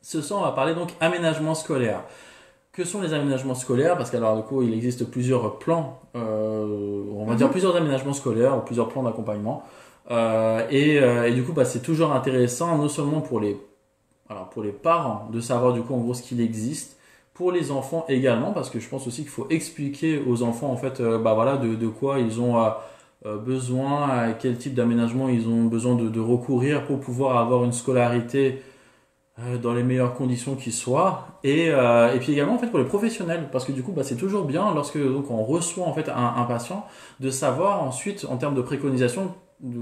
Ce soir, on va parler donc aménagement scolaire. Que sont les aménagements scolaires? Parce qu'alors, du coup, il existe plusieurs plans, on va dire Mhm. plusieurs aménagements scolaires ou plusieurs plans d'accompagnement. Et du coup, bah, c'est toujours intéressant, non seulement pour les parents, de savoir du coup en gros ce qu'il existe, pour les enfants également, parce que je pense aussi qu'il faut expliquer aux enfants en fait, bah voilà, de quoi ils ont besoin, à quel type d'aménagement ils ont besoin de recourir pour pouvoir avoir une scolarité dans les meilleures conditions qui soient et puis également en fait pour les professionnels parce que du coup bah, c'est toujours bien lorsque donc on reçoit en fait un patient de savoir ensuite en termes de préconisation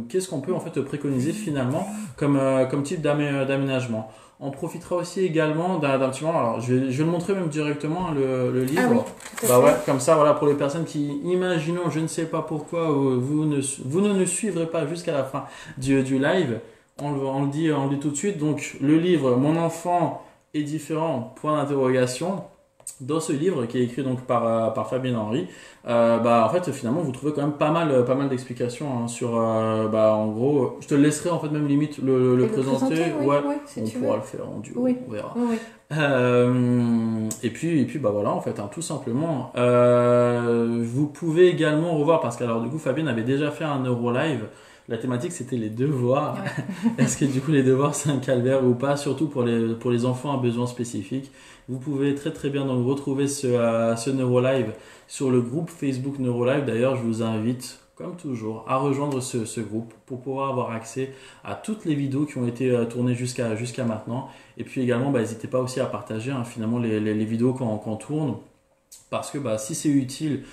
qu'est-ce qu'on peut en fait préconiser finalement comme type d'aménagement. On profitera aussi également d'un petit moment, alors je vais le montrer même directement hein, le Ah oui, livre. tout à Bah ouais, fait. comme ça voilà pour les personnes qui imaginons je ne sais pas pourquoi vous ne nous suivrez pas jusqu'à la fin du live. On le dit tout de suite. Donc, le livre Mon enfant est différent, point d'interrogation. Dans ce livre qui est écrit donc par Fabienne Henry, bah, en fait, finalement, vous trouvez quand même pas mal d'explications hein, sur, bah, en gros, je te laisserai en fait même limite le Et le présenter, présenter. oui, Ouais, oui, si on tu pourra veux. le faire en duo, Oui, on verra. oui, oui. Et puis, bah voilà, en fait, hein, tout simplement. Vous pouvez également revoir, parce que alors du coup, Fabienne avait déjà fait un Eurolive. La thématique, c'était les devoirs. Ouais. Est-ce que du coup, les devoirs, c'est un calvaire ou pas, surtout pour les enfants à besoins spécifiques. Vous pouvez très très bien donc retrouver ce Neurolive sur le groupe Facebook Neurolive. D'ailleurs, je vous invite, comme toujours, à rejoindre ce groupe pour pouvoir avoir accès à toutes les vidéos qui ont été tournées jusqu'à maintenant. Et puis également, bah, n'hésitez pas aussi à partager hein, finalement les vidéos qu'on tourne. Parce que bah, si c'est utile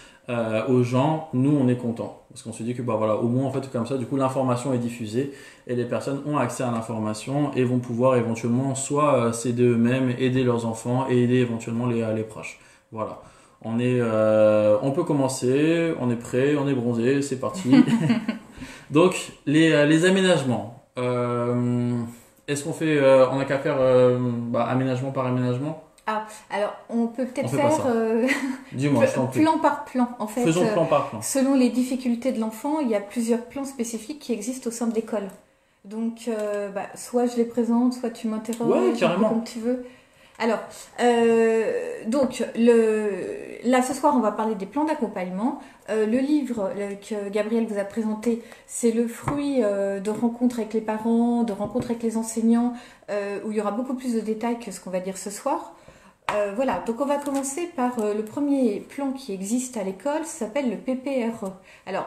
aux gens, nous on est content. Parce qu'on se dit que bah, voilà, au moins en fait comme ça, du coup l'information est diffusée et les personnes ont accès à l'information et vont pouvoir éventuellement soit s'aider eux-mêmes, aider leurs enfants et aider éventuellement les proches. Voilà. On peut commencer, on est prêt, on est bronzé, c'est parti. Donc les aménagements. Est-ce qu'on fait, on a qu'à faire bah, aménagement par aménagement? Ah, alors on peut On peut-être fait pas faire ça. Dis-moi, je t'en prie. plan par plan. En fait, Faisons plan par plan. selon les difficultés de l'enfant, il y a plusieurs plans spécifiques qui existent au sein de l'école. Donc, bah, soit je les présente, soit tu Ouais, m'interroges, un peu comme carrément. tu veux. Alors, donc, là ce soir, on va parler des plans d'accompagnement. Le livre que Gabriel vous a présenté, c'est le fruit de rencontres avec les parents, de rencontres avec les enseignants, où il y aura beaucoup plus de détails que ce qu'on va dire ce soir. Voilà, donc on va commencer par le premier plan qui existe à l'école, ça s'appelle le PPRE. Alors,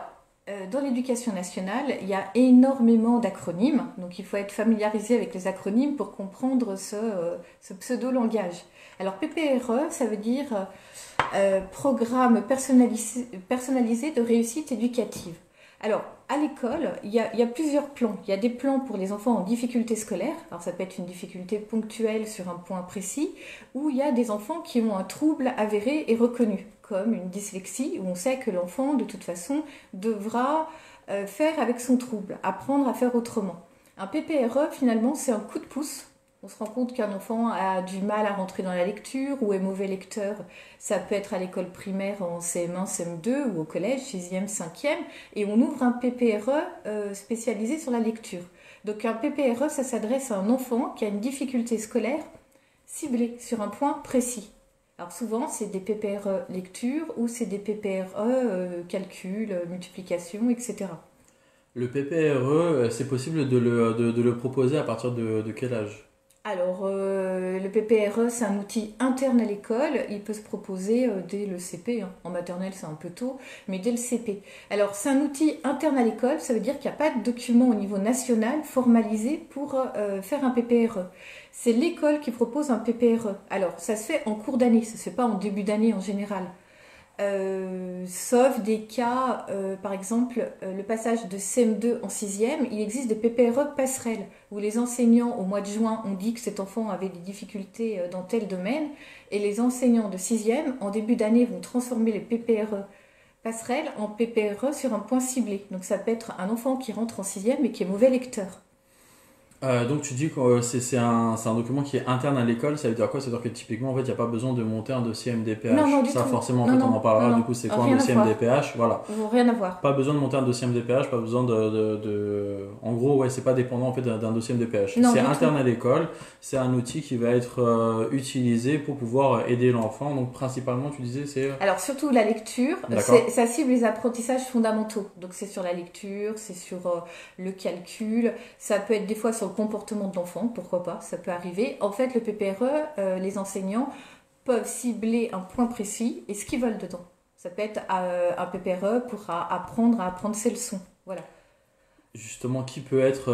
dans l'éducation nationale, il y a énormément d'acronymes, donc il faut être familiarisé avec les acronymes pour comprendre ce pseudo-langage. Alors, PPRE, ça veut dire Programme personnalisé de réussite éducative. Alors, à l'école, il y a plusieurs plans. Il y a des plans pour les enfants en difficulté scolaire. Alors, ça peut être une difficulté ponctuelle sur un point précis, ou il y a des enfants qui ont un trouble avéré et reconnu, comme une dyslexie, où on sait que l'enfant, de toute façon, devra faire avec son trouble, apprendre à faire autrement. Un PPRE, finalement, c'est un coup de pouce. On se rend compte qu'un enfant a du mal à rentrer dans la lecture ou est mauvais lecteur. Ça peut être à l'école primaire en CM1, CM2 ou au collège, 6e, 5e. Et on ouvre un PPRE spécialisé sur la lecture. Donc un PPRE, ça s'adresse à un enfant qui a une difficulté scolaire ciblée sur un point précis. Alors souvent, c'est des PPRE lecture ou c'est des PPRE calcul, multiplication, etc. Le PPRE, c'est possible de le proposer à partir de quel âge? Alors, le PPRE, c'est un outil interne à l'école. Il peut se proposer dès le CP, hein. En maternelle, c'est un peu tôt, mais dès le CP. Alors, c'est un outil interne à l'école. Ça veut dire qu'il n'y a pas de document au niveau national formalisé pour faire un PPRE. C'est l'école qui propose un PPRE. Alors, ça se fait en cours d'année, ça se fait pas en début d'année en général. Sauf des cas, par exemple, le passage de CM2 en 6e, il existe des PPRE passerelles, où les enseignants, au mois de juin, ont dit que cet enfant avait des difficultés dans tel domaine, et les enseignants de 6e, en début d'année, vont transformer les PPRE passerelles en PPRE sur un point ciblé. Donc ça peut être un enfant qui rentre en 6e et qui est mauvais lecteur. Donc tu dis que c'est un document qui est interne à l'école, ça veut dire quoi? Ça veut dire que typiquement en fait il n'y a pas besoin de monter un dossier MDPH. Non, du Ça tout. forcément en Non, fait non, on en parlera non, du coup c'est quoi un rien à dossier voir. MDPH, voilà. Rien à voir. Pas besoin de monter un dossier MDPH, pas besoin en gros ouais c'est pas dépendant en fait d'un dossier MDPH. Non, C'est du interne tout. à l'école, c'est un outil qui va être utilisé pour pouvoir aider l'enfant. Donc principalement tu disais c'est Alors surtout la lecture, D'accord. ça cible les apprentissages fondamentaux. Donc c'est sur la lecture, c'est sur le calcul, ça peut être des fois sur le comportement de l'enfant, pourquoi pas, ça peut arriver. En fait le PPRE, les enseignants peuvent cibler un point précis et ce qu'ils veulent dedans. Ça peut être un PPRE pour apprendre à apprendre ses leçons. Voilà. justement qui peut être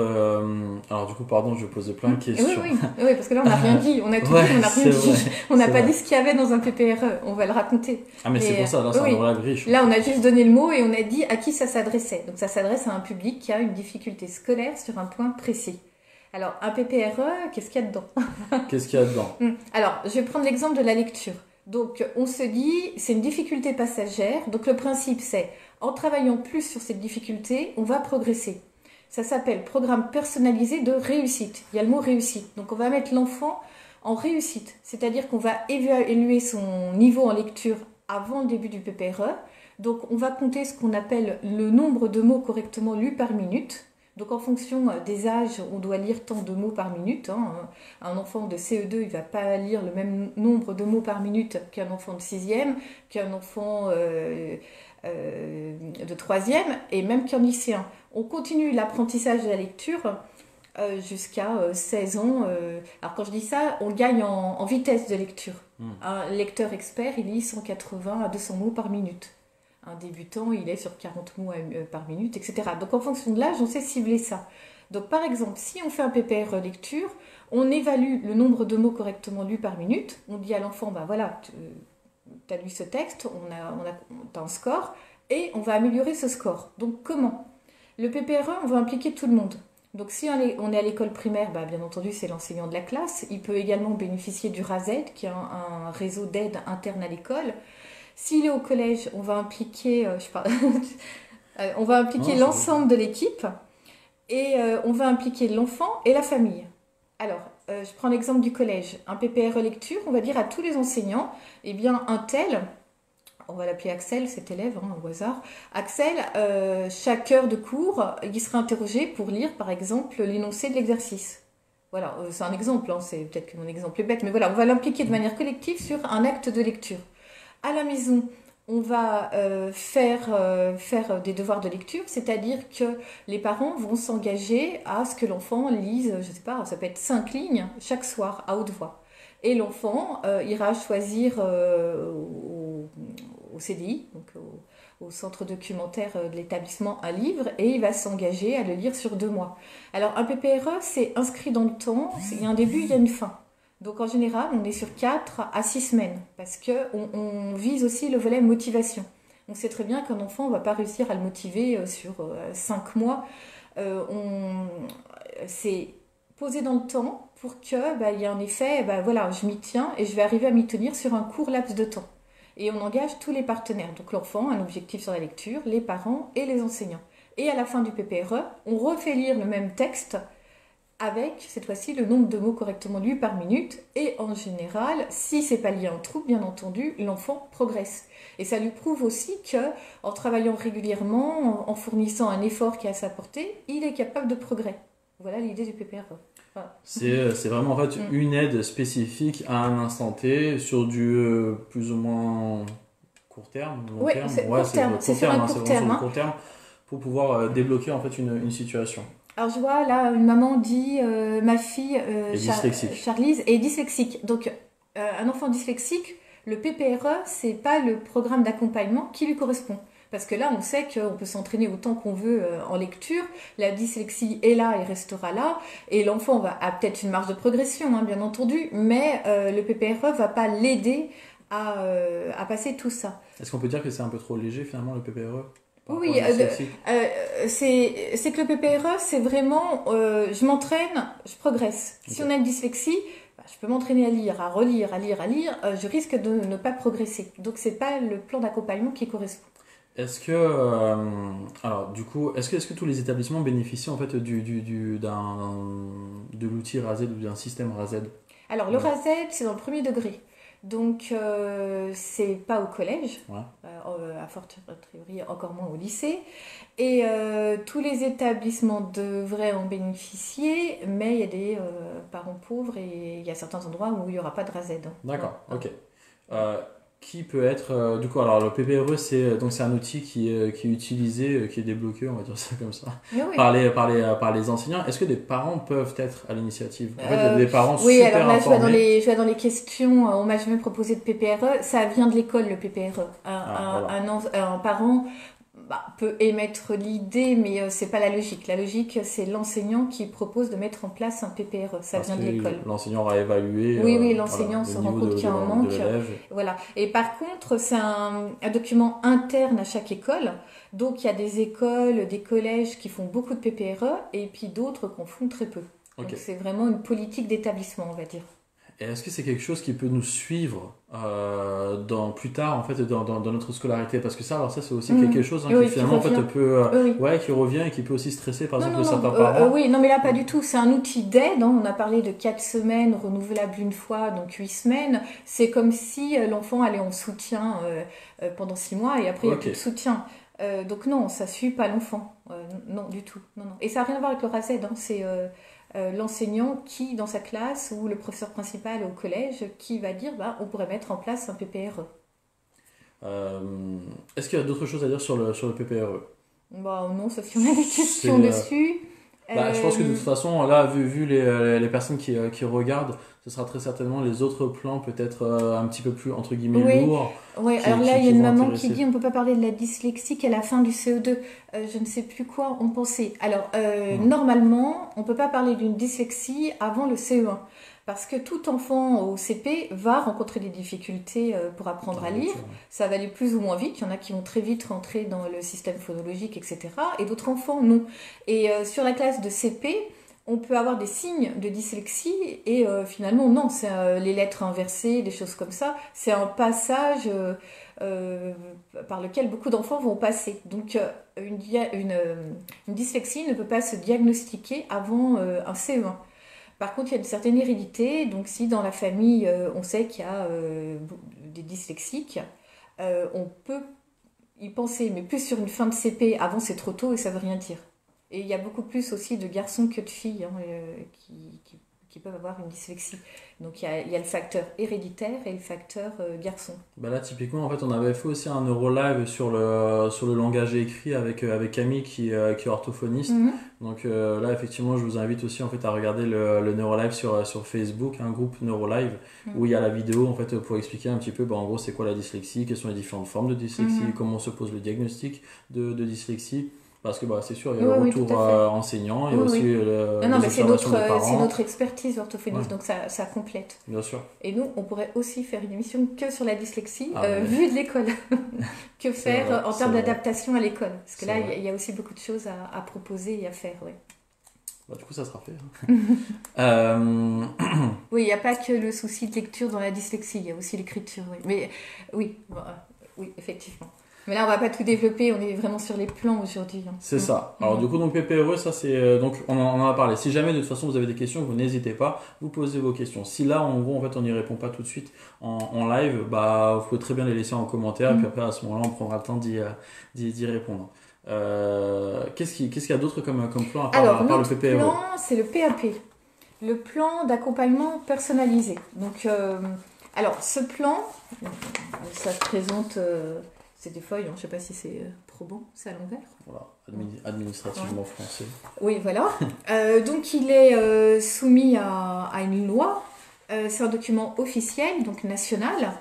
alors du coup pardon je pose plein de Oui, questions. oui, parce que là on n'a rien dit, on a tout Ouais, dit, on n'a rien c'est dit. vrai, On n'a c'est pas vrai. dit ce qu'il y avait dans un PPRE, on va le raconter. Ah mais c'est pour ça là c'est oui. un oral riche. Là, on a juste donné le mot et on a dit à qui ça s'adressait. Donc, ça s'adresse à un public qui a une difficulté scolaire sur un point précis. Alors, un PPRE, qu'est-ce qu'il y a dedans? Qu'est-ce qu'il y a dedans? Alors, je vais prendre l'exemple de la lecture. Donc, on se dit, c'est une difficulté passagère. Donc, le principe, c'est, en travaillant plus sur cette difficulté, on va progresser. Ça s'appelle programme personnalisé de réussite. Il y a le mot réussite. Donc, on va mettre l'enfant en réussite. C'est-à-dire qu'on va évaluer son niveau en lecture avant le début du PPRE. Donc, on va compter ce qu'on appelle le nombre de mots correctement lus par minute. Donc, en fonction des âges, on doit lire tant de mots par minute. Un enfant de CE2, il ne va pas lire le même nombre de mots par minute qu'un enfant de 6e, qu'un enfant de 3e et même qu'un lycéen. On continue l'apprentissage de la lecture jusqu'à 16 ans. Alors, quand je dis ça, on gagne en vitesse de lecture. Un lecteur expert, il lit 180 à 200 mots par minute. Un débutant, il est sur 40 mots par minute, etc. Donc, en fonction de l'âge, on sait cibler ça. Donc, par exemple, si on fait un PPR lecture, on évalue le nombre de mots correctement lus par minute. On dit à l'enfant, ben voilà, tu as lu ce texte, t'as un score, et on va améliorer ce score. Donc, comment? Le PPRE, on va impliquer tout le monde. Donc, si on est à l'école primaire, bah, bien entendu, c'est l'enseignant de la classe. Il peut également bénéficier du RASED, qui est un réseau d'aide interne à l'école. S'il est au collège, on va impliquer, l'ensemble de l'équipe et on va impliquer l'enfant et la famille. Alors, je prends l'exemple du collège. Un PPRE lecture, on va dire à tous les enseignants, eh bien, un tel, on va l'appeler Axel, cet élève, au hasard. Axel, chaque heure de cours, il sera interrogé pour lire, par exemple, l'énoncé de l'exercice. Voilà, c'est un exemple, c'est peut-être que mon exemple est bête, mais voilà, on va l'impliquer de manière collective sur un acte de lecture. À la maison, on va faire des devoirs de lecture, c'est-à-dire que les parents vont s'engager à ce que l'enfant lise, je ne sais pas, ça peut être 5 lignes chaque soir à haute voix. Et l'enfant ira choisir au CDI, donc au centre documentaire de l'établissement, un livre et il va s'engager à le lire sur 2 mois. Alors un PPRE, c'est inscrit dans le temps, il y a un début, il y a une fin. Donc en général, on est sur 4 à 6 semaines parce qu'on vise aussi le volet motivation. On sait très bien qu'un enfant ne va pas réussir à le motiver sur 5 mois. C'est posé dans le temps pour qu'il y ait un effet, voilà, je m'y tiens et je vais arriver à m'y tenir sur un court laps de temps. Et on engage tous les partenaires. Donc l'enfant, un objectif sur la lecture, les parents et les enseignants. Et à la fin du PPRE, on refait lire le même texte avec, cette fois-ci, le nombre de mots correctement lus par minute. Et en général, si c'est pas lié à un trouble, bien entendu, l'enfant progresse. Et ça lui prouve aussi qu'en travaillant régulièrement, en fournissant un effort qui est à sa portée, il est capable de progrès. Voilà l'idée du PPRE. Voilà. C'est vraiment en fait une aide spécifique à un instant T sur du plus ou moins court terme, long terme. C'est sur un court terme. Court terme pour pouvoir débloquer en fait une situation. Alors je vois là une maman dit ma fille Charlize est dyslexique. Donc un enfant dyslexique, le PPRE c'est pas le programme d'accompagnement qui lui correspond. Parce que là on sait qu'on peut s'entraîner autant qu'on veut en lecture, la dyslexie est là et restera là, et l'enfant a peut-être une marge de progression bien entendu, mais le PPRE va pas l'aider à passer tout ça. Est-ce qu'on peut dire que c'est un peu trop léger finalement le PPRE ? Oui, c'est que le PPRE, c'est vraiment, je m'entraîne, je progresse. Si on a une dyslexie, je peux m'entraîner à lire, à relire, à lire, je risque de ne pas progresser. Donc, c'est pas le plan d'accompagnement qui correspond. Est-ce que, alors du coup, est-ce que tous les établissements bénéficient en fait de l'outil Razed ou d'un système Razed? Alors, le Ouais. RASED, c'est dans le premier degré. Donc, c'est pas au collège, Ouais. à fortiori encore moins au lycée. Et tous les établissements devraient en bénéficier, mais il y a des parents pauvres et il y a certains endroits où il n'y aura pas de RASED. D'accord, Ouais. ok. Qui peut être, du coup, alors le PPRE, c'est un outil qui est utilisé, qui est débloqué, on va dire ça comme ça, Oui, oui. par les enseignants. Est-ce que des parents peuvent être à l'initiative? En fait, il y a Euh, des parents oui, alors super là, informés. je vois dans les questions, on m'a jamais proposé de PPRE. Ça vient de l'école, le PPRE. Ah, voilà. Un parent peut émettre l'idée, mais c'est pas la logique. La logique, c'est l'enseignant qui propose de mettre en place un PPRE. Ça Parce vient que de l'école. l'enseignant aura évalué Oui, oui, voilà, l'enseignant le se rend niveau compte qu'il y a un de manque. l'élève. Voilà. Et par contre, c'est un document interne à chaque école. Donc, il y a des écoles, des collèges qui font beaucoup de PPRE et puis d'autres qui en font très peu. Ok. Donc, c'est vraiment une politique d'établissement, on va dire. Et est-ce que c'est quelque chose qui peut nous suivre plus tard en fait dans notre scolarité? Parce que ça, alors ça c'est aussi quelque chose qui Oui, qui finalement en fait revient. peut Oui. ouais qui revient et qui peut aussi stresser par Non, exemple non, non. certains parents. Oui, non, mais là, pas du tout. C'est un outil d'aide. On a parlé de 4 semaines, renouvelable une fois, donc 8 semaines. C'est comme si l'enfant allait en soutien pendant 6 mois et après, il n'y a plus de Ok. soutien. Donc non, ça ne suit pas l'enfant. Non, du tout. Non, non. Et ça n'a rien à voir avec le RASED. C'est l'enseignant qui, dans sa classe, ou le professeur principal au collège, qui va dire, bah, on pourrait mettre en place un PPRE. Euh, Est-ce qu'il y a d'autres choses à dire sur le PPRE? Bah, non, sauf si on a des C'est questions dessus. bah, je pense que de Euh, toute façon, là, vu les personnes qui regardent, ce sera très certainement les autres plans, peut-être un petit peu plus, entre guillemets, oui, lourds, ouais, alors là, il y a qui une vont maman qui intéresser. dit on peut pas parler de la dyslexie qu'à la fin du CE2. Je ne sais plus quoi en penser. Alors, Hmm. normalement, on peut pas parler d'une dyslexie avant le CE1. Parce que tout enfant au CP va rencontrer des difficultés pour apprendre Dans à la lire. lecture. Ça va aller plus ou moins vite. Il y en a qui vont très vite rentrer dans le système phonologique, etc. Et d'autres enfants, non. Et sur la classe de CP, on peut avoir des signes de dyslexie et finalement non, c'est les lettres inversées, des choses comme ça. C'est un passage euh, par lequel beaucoup d'enfants vont passer. Donc une dyslexie ne peut pas se diagnostiquer avant un CE1. Par contre, il y a une certaine hérédité. Donc si dans la famille, on sait qu'il y a des dyslexiques, on peut y penser, mais plus sur une fin de CP. Avant, c'est trop tôt et ça veut rien dire. Et il y a beaucoup plus aussi de garçons que de filles qui peuvent avoir une dyslexie. Donc il y a le facteur héréditaire et le facteur garçon. Bah là, typiquement, en fait, on avait fait aussi un Eurolive sur le langage écrit avec Camille qui est orthophoniste. Mhm. Donc là, effectivement, je vous invite aussi en fait à regarder le Neurolive sur Facebook, un groupe Neurolive, où il y a la vidéo en fait pour expliquer un petit peu, bah, en gros, c'est quoi la dyslexie, quelles sont les différentes formes de dyslexie, Mhm. comment se pose le diagnostic de dyslexie. Parce que bah, c'est sûr, il y a le Oui, oui, tout retour à fait. enseignant, il y a Oui, aussi oui. Non, non, les mais observations des c'est parents. notre expertise Ouais, orthophoniste, donc ça complète. bien sûr. Et nous, on pourrait aussi faire une émission que sur la dyslexie, Ah, mais vue de l'école. Que c'est faire vrai, en c'est termes vrai, d'adaptation à l'école. Parce que c'est là, vrai. il y a aussi beaucoup de choses à proposer et à faire. Ouais. Bah, du coup, ça sera fait. Euh, Oui, il n'y a pas que le souci de lecture dans la dyslexie, il y a aussi l'écriture. Oui. Mais oui, oui, effectivement. Mais là, on va pas tout développer, on est vraiment sur les plans aujourd'hui. Hein. C'est ça. Mm. Alors Mm. du coup, donc PPRE, ça c'est donc on en a parlé. Si jamais de toute façon vous avez des questions, vous n'hésitez pas, vous posez vos questions. Si là en gros en fait on n'y répond pas tout de suite en live, bah vous pouvez très bien les laisser en commentaire et puis Mm. après à ce moment-là on prendra le temps d'y répondre. Qu'est-ce qu'il y a d'autre comme plan Alors, à part le l'autre PPRE? plan, c'est le PAP, le plan d'accompagnement personnalisé. Donc, alors, ce plan, ça se présente, c'est des feuilles, hein, je ne sais pas si c'est probant, c'est à l'envers. Voilà, administrativement français. Oui, voilà. Donc, il est soumis à une loi. C'est un document officiel, donc national.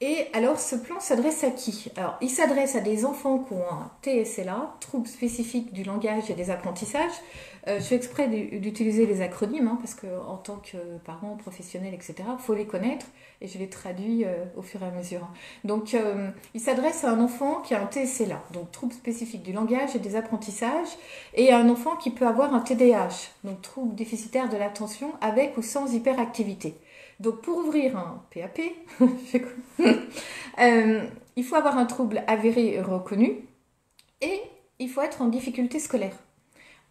Et alors, ce plan s'adresse à qui? Alors, il s'adresse à des enfants qui ont un TSLA, trouble spécifique du langage et des apprentissages. Je fais exprès d'utiliser les acronymes, hein, parce qu'en tant que parent, professionnel, etc., il faut les connaître, et je les traduis au fur et à mesure. Donc, il s'adresse à un enfant qui a un TSLA, donc trouble spécifique du langage et des apprentissages, et à un enfant qui peut avoir un TDAH, donc trouble déficitaire de l'attention avec ou sans hyperactivité. Donc, pour ouvrir un PAP, il faut avoir un trouble avéré reconnu, et il faut être en difficulté scolaire.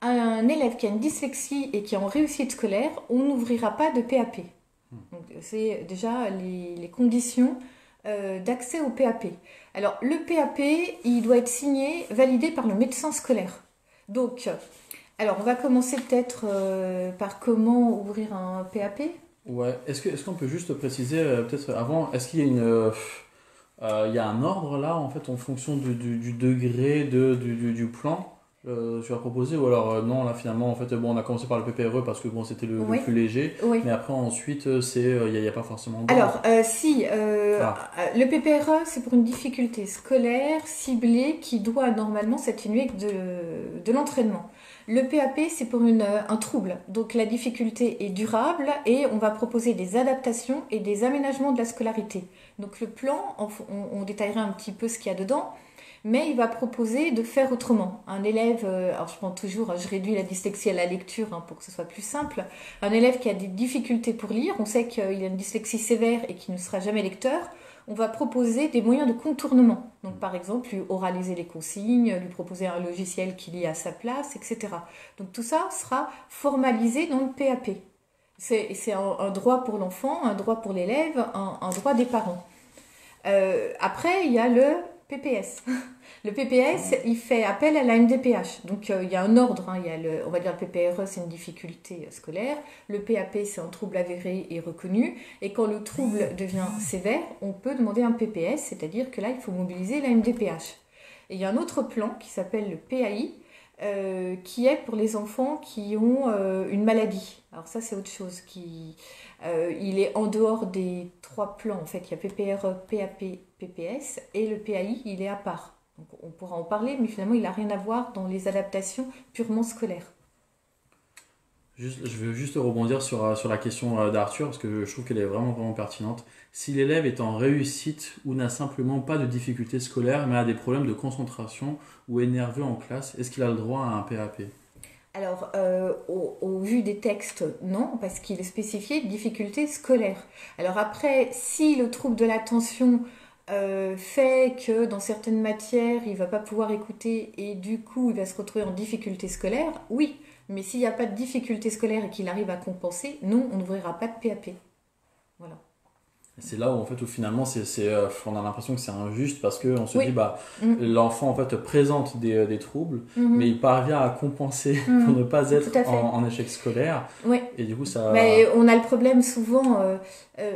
Un élève qui a une dyslexie et qui est en réussite scolaire, on n'ouvrira pas de PAP. Donc, c'est déjà les conditions d'accès au PAP. Alors, le PAP, il doit être signé, validé par le médecin scolaire. Donc, alors, on va commencer peut-être par comment ouvrir un PAP. Ouais, est-ce qu'on peut juste préciser, peut-être avant, est-ce qu'il y a il y a un ordre là, en fait, en fonction du degré du plan tu as proposé, ou alors non, là finalement, en fait, bon, on a commencé par le PPRE parce que bon, c'était le Oui. plus léger, Oui. mais après, ensuite, il n'y a pas forcément d'ordre. Alors, le PPRE, c'est pour une difficulté scolaire ciblée qui doit normalement s'atténuer avec de l'entraînement. Le PAP, c'est pour un trouble. Donc, la difficulté est durable et on va proposer des adaptations et des aménagements de la scolarité. Donc, le plan, on détaillera un petit peu ce qu'il y a dedans, mais il va proposer de faire autrement. Un élève, alors je prends toujours, je réduis la dyslexie à la lecture pour que ce soit plus simple. Un élève qui a des difficultés pour lire, on sait qu'il a une dyslexie sévère et qu'il ne sera jamais lecteur, on va proposer des moyens de contournement. Donc par exemple, lui oraliser les consignes, lui proposer un logiciel qui lit à sa place, etc. Donc tout ça sera formalisé dans le PAP. C'est un droit pour l'enfant, un droit pour l'élève, un droit des parents. Après, il y a le PPS. Le PPS, il fait appel à la MDPH. Donc, il y a un ordre. Il y a on va dire le PPRE, c'est une difficulté scolaire. Le PAP, c'est un trouble avéré et reconnu. Et quand le trouble devient sévère, on peut demander un PPS, c'est-à-dire que là, il faut mobiliser la MDPH. Et il y a un autre plan qui s'appelle le PAI, qui est pour les enfants qui ont une maladie. Alors ça, c'est autre chose. Il est en dehors des 3 plans. En fait, il y a PPRE, PAP, PPS, et le PAI, il est à part. Donc, on pourra en parler, mais finalement, il n'a rien à voir dans les adaptations purement scolaires. Je veux juste rebondir sur la question d'Arthur, parce que je trouve qu'elle est vraiment pertinente. Si l'élève est en réussite ou n'a simplement pas de difficultés scolaires, mais a des problèmes de concentration ou est nerveux en classe, est-ce qu'il a le droit à un PAP ? Alors, au vu des textes, non, parce qu'il est spécifié difficultés scolaires. Alors après, si le trouble de l'attention fait que dans certaines matières, il ne va pas pouvoir écouter et du coup, il va se retrouver en difficulté scolaire, oui. Mais s'il n'y a pas de difficulté scolaire et qu'il arrive à compenser, non, on n'ouvrira pas de PAP. Voilà. C'est là où en fait où finalement on a l'impression que c'est injuste parce qu'on se Oui. dit l'enfant en fait présente des troubles mais il parvient à compenser pour ne pas être en échec scolaire. Oui. Et du coup ça... Mais on a le problème souvent,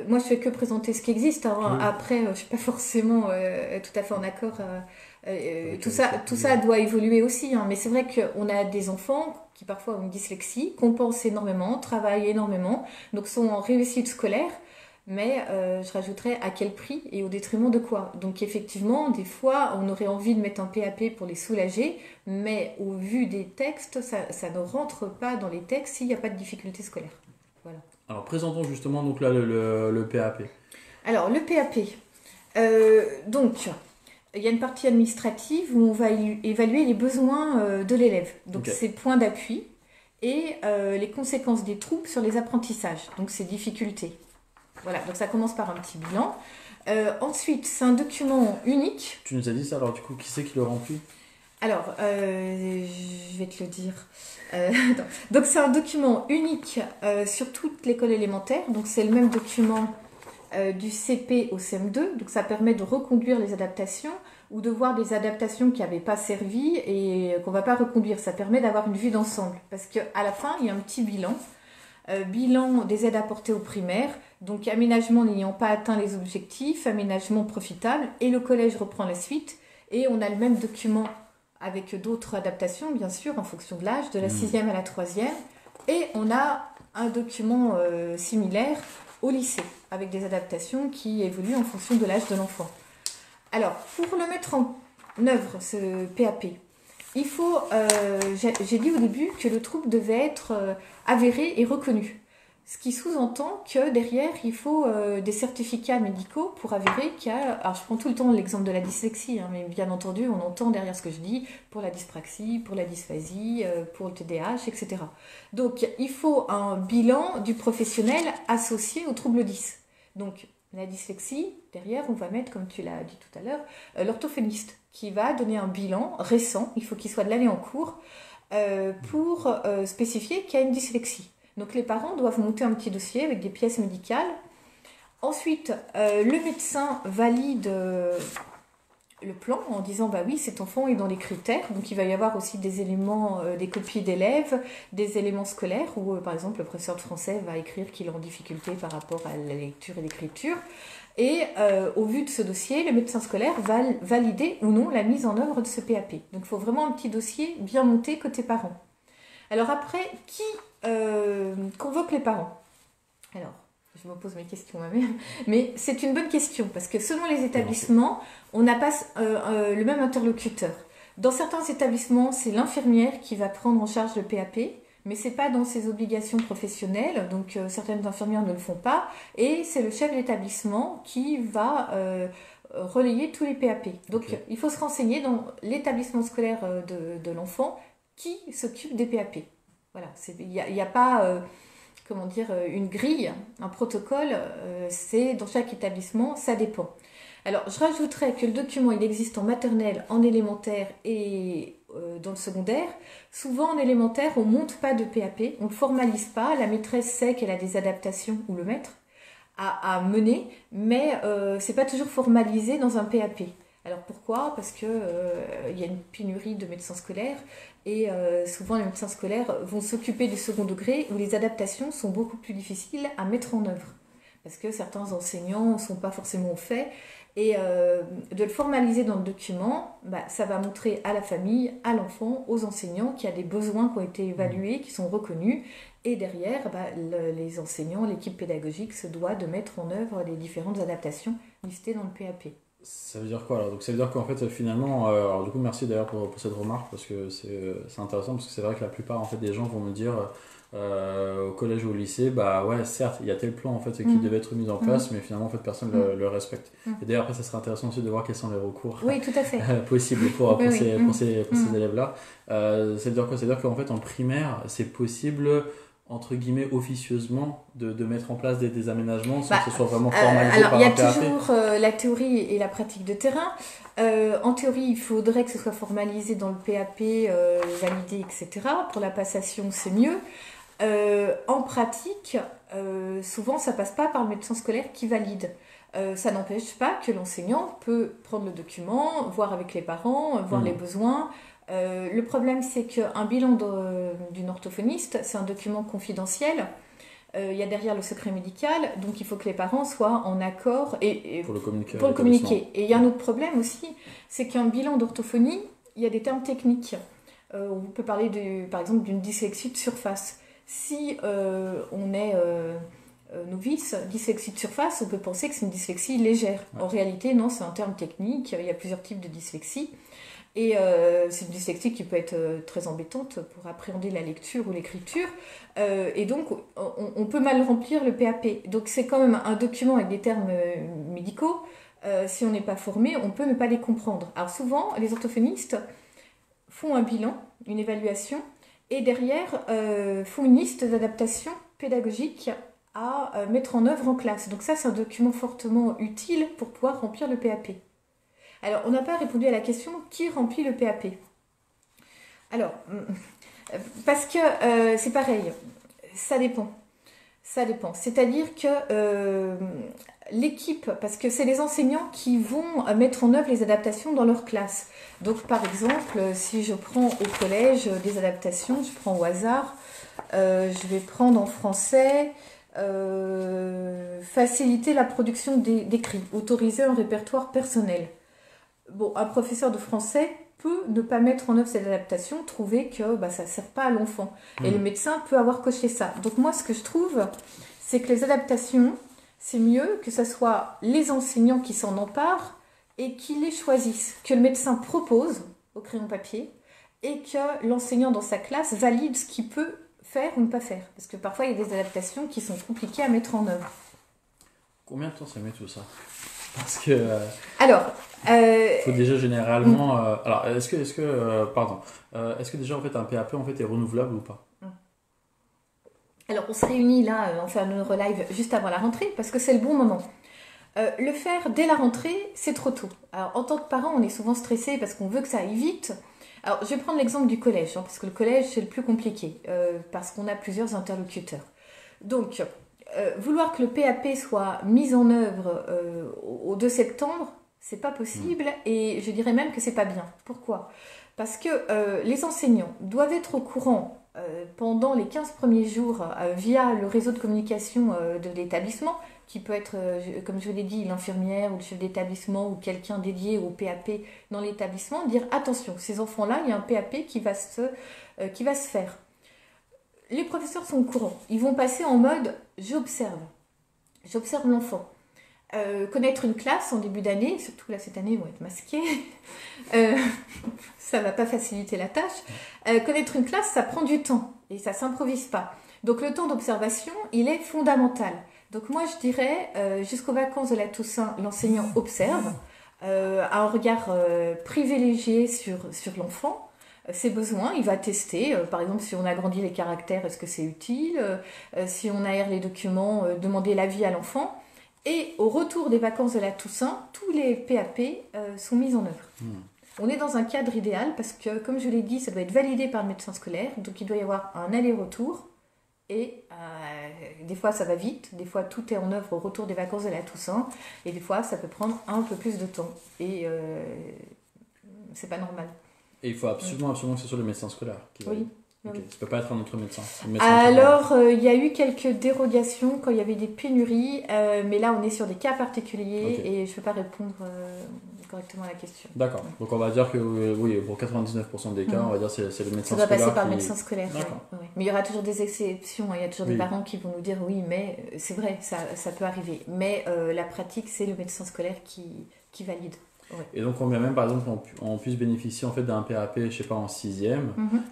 moi je fais que présenter ce qui existe, hein. Après je suis pas forcément tout à fait en accord, tout ça doit évoluer aussi, hein. Mais c'est vrai qu'on a des enfants qui parfois ont une dyslexie, compensent énormément, travaillent énormément, donc sont en réussite scolaire. Mais je rajouterais à quel prix et au détriment de quoi. Donc effectivement, des fois, on aurait envie de mettre un PAP pour les soulager, mais au vu des textes, ça ne rentre pas dans les textes s'il n'y a pas de difficulté scolaire. Voilà. Alors présentons justement donc là le PAP. Alors le PAP, donc il y a une partie administrative où on va évaluer les besoins de l'élève. Donc ses points d'appui et les conséquences des troubles sur les apprentissages, donc ses difficultés. Voilà, donc ça commence par un petit bilan. Ensuite, c'est un document unique. Tu nous as dit ça, alors du coup, qui c'est qui le remplit ? Alors, je vais te le dire. Donc, c'est un document unique sur toute l'école élémentaire. Donc, c'est le même document du CP au CM2. Donc, ça permet de reconduire les adaptations ou de voir des adaptations qui n'avaient pas servi et qu'on ne va pas reconduire. Ça permet d'avoir une vue d'ensemble. Parce qu'à la fin, il y a un petit bilan. Bilan des aides apportées aux primaires, donc aménagement n'ayant pas atteint les objectifs, aménagement profitable, et le collège reprend la suite. Et on a le même document avec d'autres adaptations, bien sûr, en fonction de l'âge, de la 6e à la 3e. Et on a un document similaire au lycée, avec des adaptations qui évoluent en fonction de l'âge de l'enfant. Alors, pour le mettre en œuvre, ce PAP, il faut, j'ai dit au début que le trouble devait être avéré et reconnu. Ce qui sous-entend que derrière, il faut des certificats médicaux pour avérer qu'il y a... Alors, je prends tout le temps l'exemple de la dyslexie, hein, mais bien entendu, on entend derrière ce que je dis pour la dyspraxie, pour la dysphasie, pour le TDAH, etc. Donc, il faut un bilan du professionnel associé au trouble 10. Donc, La dyslexie, derrière, on va mettre, comme tu l'as dit tout à l'heure, l'orthophoniste qui va donner un bilan récent, il faut qu'il soit de l'année en cours, pour spécifier qu'il y a une dyslexie. Donc les parents doivent monter un petit dossier avec des pièces médicales. Ensuite, le médecin valide le plan en disant bah oui, cet enfant est dans les critères. Donc il va y avoir aussi des éléments, des copies d'élèves, des éléments scolaires où par exemple le professeur de français va écrire qu'il est en difficulté par rapport à la lecture et l'écriture. Et au vu de ce dossier, le médecin scolaire va valider ou non la mise en œuvre de ce PAP. Donc il faut vraiment un petit dossier bien monté côté parents. Alors après, qui convoque les parents? Alors, je me pose mes questions moi-même, mais c'est une bonne question parce que selon les établissements, on n'a pas le même interlocuteur. Dans certains établissements, c'est l'infirmière qui va prendre en charge le PAP, mais ce n'est pas dans ses obligations professionnelles, donc certaines infirmières ne le font pas, et c'est le chef d'établissement qui va relayer tous les PAP. Donc il faut se renseigner dans l'établissement scolaire de l'enfant qui s'occupe des PAP. Voilà, il n'y a pas... comment dire, une grille, un protocole, c'est dans chaque établissement, ça dépend. Alors, je rajouterais que le document, il existe en maternelle, en élémentaire et dans le secondaire. Souvent, en élémentaire, on ne monte pas de PAP, on ne le formalise pas, la maîtresse sait qu'elle a des adaptations, ou le maître, à mener, mais ce n'est pas toujours formalisé dans un PAP. Alors pourquoi? Parce que y a une pénurie de médecins scolaires et souvent les médecins scolaires vont s'occuper du second degré où les adaptations sont beaucoup plus difficiles à mettre en œuvre. Parce que certains enseignants ne sont pas forcément au fait. Et de le formaliser dans le document, ça va montrer à la famille, à l'enfant, aux enseignants qu'il y a des besoins qui ont été évalués, qui sont reconnus. Et derrière, les enseignants, l'équipe pédagogique se doit de mettre en œuvre les différentes adaptations listées dans le PAP. Ça veut dire quoi alors? Donc ça veut dire qu'en fait finalement, alors du coup merci d'ailleurs pour cette remarque parce que c'est intéressant parce que c'est vrai que la plupart en fait des gens vont me dire au collège ou au lycée bah ouais certes il y a tel plan en fait qui devait être mis en place mais finalement en fait personne le respecte. Et d'ailleurs après ça serait intéressant aussi de voir quels sont les recours tout à fait. possibles pour ces élèves là. Ça veut dire quoi? Ça veut dire qu'en fait en primaire c'est possible entre guillemets officieusement de mettre en place des aménagements sans que ce soit vraiment formalisé alors, par il y a un PAP. toujours la théorie et la pratique de terrain. En théorie, il faudrait que ce soit formalisé dans le PAP, validé, etc. Pour la passation, c'est mieux. En pratique, souvent, ça passe pas par le médecin scolaire qui valide. Ça n'empêche pas que l'enseignant peut prendre le document, voir avec les parents, voir les besoins. Le problème, c'est qu'un bilan d'une orthophoniste, c'est un document confidentiel. Il y a derrière le secret médical, donc il faut que les parents soient en accord et pour le communiquer. Et il y a un autre problème aussi, c'est qu'un bilan d'orthophonie, il y a des termes techniques. On peut parler par exemple d'une dyslexie de surface. Si on est novice, dyslexie de surface, on peut penser que c'est une dyslexie légère. Ouais. En réalité, non, c'est un terme technique. Il y a plusieurs types de dyslexie. Et c'est une dyslexie qui peut être très embêtante pour appréhender la lecture ou l'écriture. Et donc, on peut mal remplir le PAP. Donc, c'est quand même un document avec des termes médicaux. Si on n'est pas formé, on peut ne pas les comprendre. Alors souvent, les orthophonistes font un bilan, une évaluation, et derrière, font une liste d'adaptations pédagogiques à mettre en œuvre en classe. Donc ça, c'est un document fortement utile pour pouvoir remplir le PAP. Alors, on n'a pas répondu à la question qui remplit le PAP. Alors, parce que c'est pareil, ça dépend. Ça dépend. C'est-à-dire que l'équipe, parce que c'est les enseignants qui vont mettre en œuvre les adaptations dans leur classe. Donc, par exemple, si je prends au collège des adaptations, je prends au hasard, je vais prendre en français... faciliter la production d'écrits, autoriser un répertoire personnel. Bon, un professeur de français peut ne pas mettre en œuvre cette adaptation, trouver que ça ne sert pas à l'enfant. Et le médecin peut avoir coché ça. Donc moi, ce que je trouve, c'est que les adaptations, c'est mieux que ce soit les enseignants qui s'en emparent et qui les choisissent, que le médecin propose au crayon papier et que l'enseignant dans sa classe valide ce qu'il peut faire ou ne pas faire. Parce que parfois, il y a des adaptations qui sont compliquées à mettre en œuvre. Combien de temps ça met tout ça? Parce que... Alors... faut déjà généralement... alors, est-ce que déjà, en fait, un PAP en fait, est renouvelable ou pas? Alors, on se réunit là, on fait un neurolive juste avant la rentrée, parce que c'est le bon moment. Le faire dès la rentrée, c'est trop tôt. Alors, en tant que parent, on est souvent stressé parce qu'on veut que ça aille vite. Alors, je vais prendre l'exemple du collège, hein, parce que le collège, c'est le plus compliqué, parce qu'on a plusieurs interlocuteurs. Donc, vouloir que le PAP soit mis en œuvre au 2 septembre, c'est pas possible, et je dirais même que c'est pas bien. Pourquoi ? Parce que les enseignants doivent être au courant pendant les 15 premiers jours via le réseau de communication de l'établissement, qui peut être, comme je l'ai dit, l'infirmière ou le chef d'établissement ou quelqu'un dédié au PAP dans l'établissement, dire attention, ces enfants-là, il y a un PAP qui va se faire. Les professeurs sont au courant, ils vont passer en mode j'observe l'enfant. Connaître une classe en début d'année, surtout là cette année ils vont être masqués, ça va pas faciliter la tâche. Connaître une classe, ça prend du temps et ça s'improvise pas. Donc le temps d'observation, il est fondamental. Donc moi je dirais, jusqu'aux vacances de la Toussaint, l'enseignant observe, a un regard privilégié sur l'enfant, ses besoins, il va tester, par exemple si on agrandit les caractères, est-ce que c'est utile, si on aère les documents, demander l'avis à l'enfant. Et au retour des vacances de la Toussaint, tous les PAP sont mis en œuvre. On est dans un cadre idéal parce que, comme je l'ai dit, ça doit être validé par le médecin scolaire, donc il doit y avoir un aller-retour. Et des fois ça va vite, des fois tout est en œuvre au retour des vacances de la Toussaint, et des fois ça peut prendre un peu plus de temps. Et c'est pas normal. Et il faut absolument que ce soit le médecin scolaire qui va. Oui. Okay. Ça peut pas être un autre médecin. Alors, il y a eu quelques dérogations quand il y avait des pénuries, mais là on est sur des cas particuliers et je ne peux pas répondre correctement à la question. D'accord. Donc on va dire que oui, pour 99% des cas, on va dire c'est le médecin scolaire. Ça doit passer par le médecin scolaire. D'accord. Ouais. Mais il y aura toujours des exceptions, il y a toujours des parents qui vont nous dire oui, mais c'est vrai, ça peut arriver. Mais la pratique, c'est le médecin scolaire qui valide. Ouais. Et donc, combien même, par exemple, on puisse bénéficier en fait d'un PAP, je sais pas, en 6e,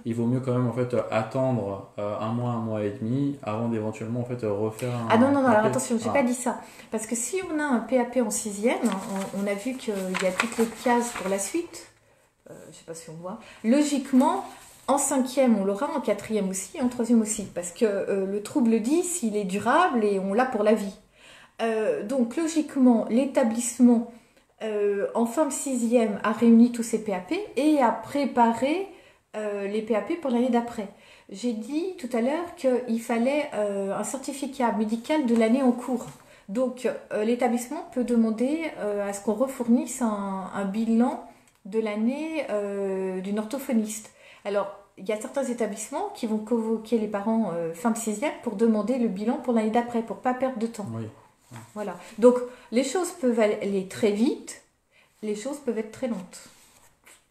il vaut mieux quand même en fait attendre un mois et demi avant d'éventuellement en fait refaire un. Ah non, alors attention, j'ai pas dit ça. Parce que si on a un PAP en 6e, on a vu qu'il y a toutes les cases pour la suite. Je sais pas si on voit. Logiquement, en 5e, on l'aura, en 4e aussi, en 3e aussi. Parce que le trouble 10, il est durable et on l'a pour la vie. Donc, logiquement, l'établissement. En fin de 6e, a réuni tous ces PAP et a préparé les PAP pour l'année d'après. J'ai dit tout à l'heure qu'il fallait un certificat médical de l'année en cours. Donc, l'établissement peut demander à ce qu'on refournisse un bilan de l'année d'une orthophoniste. Alors, il y a certains établissements qui vont convoquer les parents fin de 6e pour demander le bilan pour l'année d'après, pour ne pas perdre de temps. Oui. Voilà. Donc, les choses peuvent aller très vite, les choses peuvent être très lentes.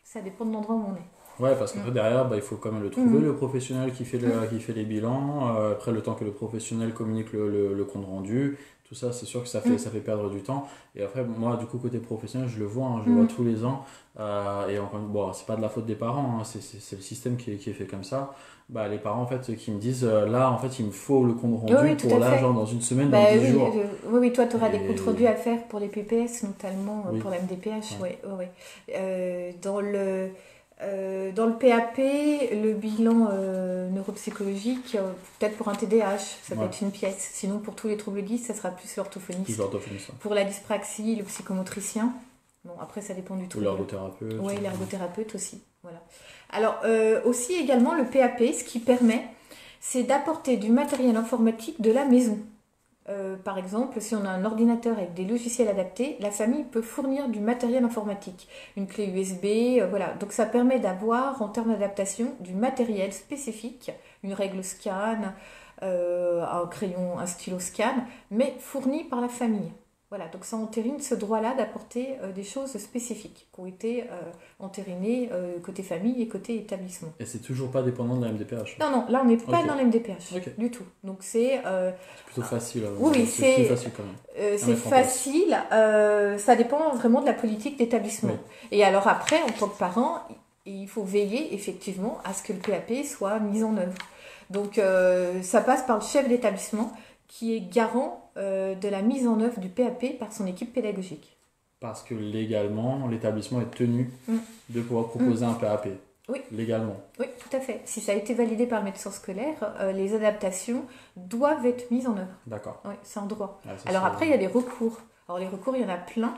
Ça dépend de l'endroit où on est. Ouais, parce qu'après derrière, il faut quand même le trouver, le professionnel qui fait les bilans. Après, le temps que le professionnel communique le compte rendu, tout ça, c'est sûr que ça fait perdre du temps. Et après, moi, du coup, côté professionnel, je le vois, je le vois tous les ans. Et encore, bon, c'est pas de la faute des parents, c'est le système qui est fait comme ça. Les parents en fait qui me disent là en fait il me faut le compte rendu pour là genre dans une semaine, dans 10 jours. Oui, toi tu auras des comptes rendus à faire pour les PPS notamment pour la MDPH. Dans le PAP, le bilan neuropsychologique, peut-être pour un TDAH, ça peut être une pièce. Sinon pour tous les troubles 10, ça sera plus l'orthophoniste. Pour la dyspraxie, le psychomotricien. Bon, après, ça dépend du trouble. Ou l'ergothérapeute. Oui, l'ergothérapeute aussi. Voilà. Alors, aussi également, le PAP, ce qui permet, c'est d'apporter du matériel informatique de la maison. Par exemple, si on a un ordinateur avec des logiciels adaptés, la famille peut fournir du matériel informatique. Une clé USB, voilà. Donc, ça permet d'avoir, en termes d'adaptation, du matériel spécifique, une règle scan, un crayon, un stylo scan, mais fourni par la famille. Voilà, donc ça entérine ce droit-là d'apporter des choses spécifiques qui ont été entérinées côté famille et côté établissement. Et c'est toujours pas dépendant de la MDPH? Non, là on n'est pas dans la MDPH du tout. Donc c'est plutôt facile. Oui, c'est plus facile quand même. C'est facile, ça dépend vraiment de la politique d'établissement. Oui. Et alors après, en tant que parent, il faut veiller effectivement à ce que le PAP soit mis en œuvre. Donc ça passe par le chef d'établissement qui est garant de la mise en œuvre du PAP par son équipe pédagogique. Parce que légalement, l'établissement est tenu de pouvoir proposer un PAP. Oui. Légalement. Oui, tout à fait. Si ça a été validé par le médecin scolaire, les adaptations doivent être mises en œuvre. D'accord. Oui, c'est un droit. Ah, alors après, il y a des recours. Alors les recours, il y en a plein.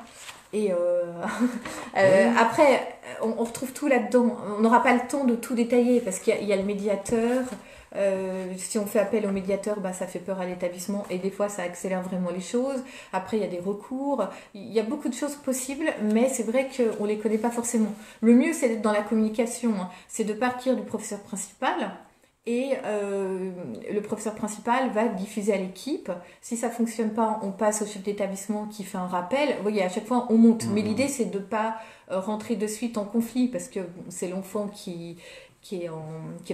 Et après, on retrouve tout là-dedans. On n'aura pas le temps de tout détailler parce qu'il y a le médiateur. Si on fait appel au médiateur, ça fait peur à l'établissement et des fois ça accélère vraiment les choses. Après, il y a des recours. Il y a beaucoup de choses possibles, mais c'est vrai qu'on ne les connaît pas forcément. Le mieux, c'est d'être dans la communication. C'est de partir du professeur principal. Et le professeur principal va diffuser à l'équipe. Si ça fonctionne pas, on passe au chef d'établissement qui fait un rappel. Vous voyez, à chaque fois, on monte. Mais l'idée, c'est de pas rentrer de suite en conflit parce que c'est l'enfant qui est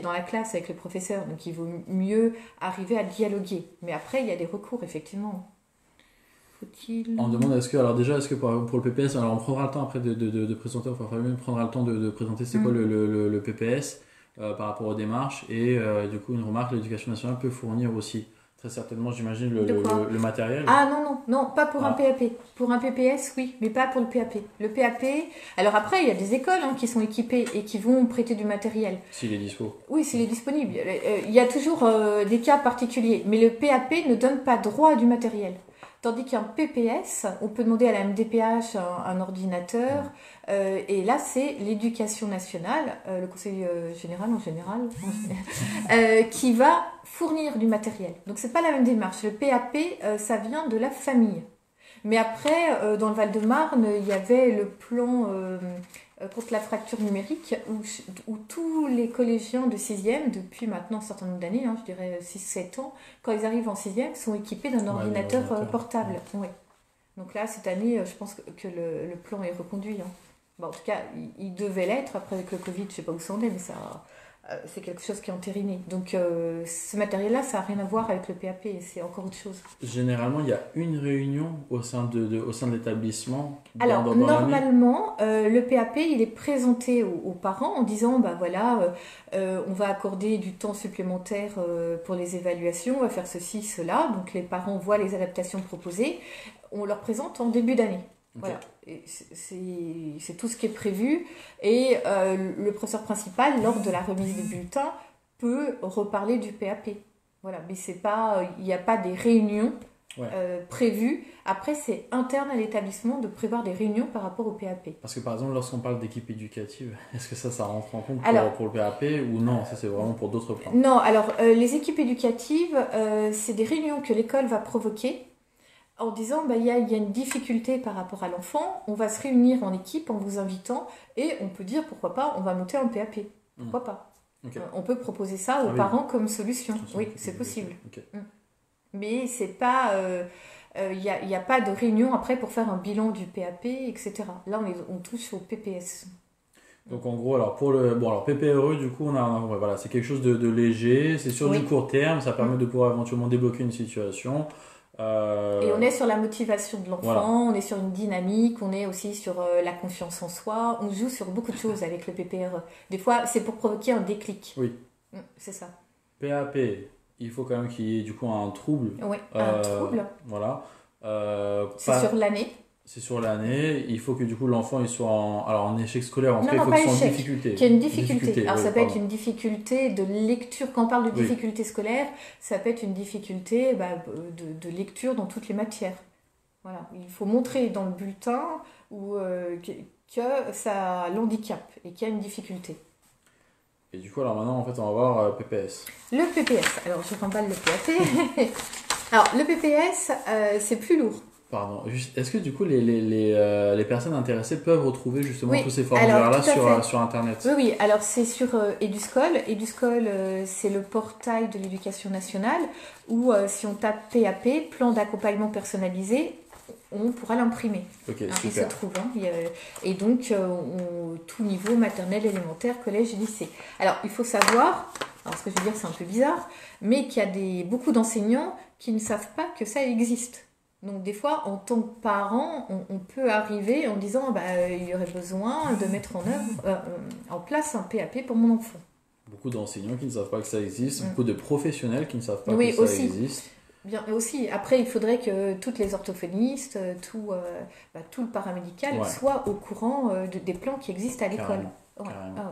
dans la classe avec le professeur. Donc, il vaut mieux arriver à dialoguer. Mais après, il y a des recours, effectivement. Faut-il... On demande est-ce que pour le PPS, alors on prendra le temps après de présenter, enfin Fabien prendra le temps de présenter c'est quoi le PPS. Par rapport aux démarches et du coup une remarque, l'éducation nationale peut fournir aussi très certainement j'imagine le matériel. Ah non, pas pour un PAP. Pour un PPS oui, mais pas pour le PAP. Le PAP, alors après il y a des écoles qui sont équipées et qui vont prêter du matériel. S'il est dispo. Oui, s'il est disponible. Il y a toujours des cas particuliers, mais le PAP ne donne pas droit à du matériel. Tandis qu'un PPS, on peut demander à la MDPH un ordinateur. Et là, c'est l'éducation nationale, le conseil général en général, qui va fournir du matériel. Donc, c'est pas la même démarche. Le PAP, ça vient de la famille. Mais après, dans le Val-de-Marne, il y avait le plan contre la fracture numérique où tous les collégiens de 6e, depuis maintenant un certain nombre d'années, je dirais 6-7 ans, quand ils arrivent en 6e, sont équipés d'un ordinateur portable. Ouais. Donc là, cette année, je pense que le plan est reconduit. En tout cas, il devait l'être. Après, avec le Covid, je ne sais pas où ça en est, mais c'est quelque chose qui est entériné. Donc, ce matériel-là, ça n'a rien à voir avec le PAP. C'est encore autre chose. Généralement, il y a une réunion au sein de l'établissement. Alors, normalement, le PAP, il est présenté aux parents en disant, on va accorder du temps supplémentaire pour les évaluations, on va faire ceci, cela. Donc, les parents voient les adaptations proposées. On leur présente en début d'année. Okay. Voilà, c'est tout ce qui est prévu et le professeur principal, lors de la remise des bulletins, peut reparler du PAP. Voilà, mais il n'y a pas des réunions prévues. Après, c'est interne à l'établissement de prévoir des réunions par rapport au PAP. Parce que par exemple, lorsqu'on parle d'équipe éducative, est-ce que ça rentre en compte pour le PAP ou non? Ça, c'est vraiment pour d'autres plans. Non, alors les équipes éducatives, c'est des réunions que l'école va provoquer. En disant, il y a une difficulté par rapport à l'enfant, on va se réunir en équipe en vous invitant et on peut dire, pourquoi pas, on va monter un PAP. Pourquoi pas. Okay. On peut proposer ça aux parents comme solution. Oui, c'est possible. Okay. Mais c'est pas... il n'y a pas de réunion après pour faire un bilan du PAP, etc. Là, on touche au PPS. Donc en gros, alors pour le PPRE, du coup, voilà, c'est quelque chose de léger, c'est sur du court terme, ça permet de pouvoir éventuellement débloquer une situation. Et on est sur la motivation de l'enfant, on est sur une dynamique, on est aussi sur la confiance en soi, on joue sur beaucoup de choses avec le PPRE. Des fois, c'est pour provoquer un déclic. Oui. C'est ça. PAP, il faut quand même qu'il y ait du coup un trouble. Oui, un trouble. Voilà. C'est sur l'année. C'est sur l'année, il faut que du coup l'enfant il soit en échec scolaire, en tout cas il faut qu'il soit en difficulté. Qu'il y ait une difficulté. Alors ça peut être une difficulté de lecture, quand on parle de difficulté scolaire, ça peut être une difficulté de lecture dans toutes les matières. Voilà. Il faut montrer dans le bulletin que ça l'handicap et qu'il y a une difficulté. Et du coup alors maintenant en fait on va voir PPS. Le PPS, alors je remballe le PAP. Alors le PPS c'est plus lourd. Pardon. Est-ce que du coup les personnes intéressées peuvent retrouver justement tous ces formulaires-là sur Internet? Oui, alors c'est sur Eduscol. Eduscol, c'est le portail de l'éducation nationale où si on tape PAP, plan d'accompagnement personnalisé, on pourra l'imprimer. Ok, il se trouve. Et donc, tout niveau, maternelle, élémentaire, collège et lycée. Alors, il faut savoir, alors ce que je veux dire c'est un peu bizarre, mais qu'il y a beaucoup d'enseignants qui ne savent pas que ça existe. Donc des fois, en tant que parent, on peut arriver en disant il y aurait besoin de mettre en place un PAP pour mon enfant. Beaucoup d'enseignants qui ne savent pas que ça existe, beaucoup de professionnels qui ne savent pas que ça existe. Bien, aussi. Après, il faudrait que toutes les orthophonistes, tout le paramédical soient au courant des plans qui existent à l'école. Carrément.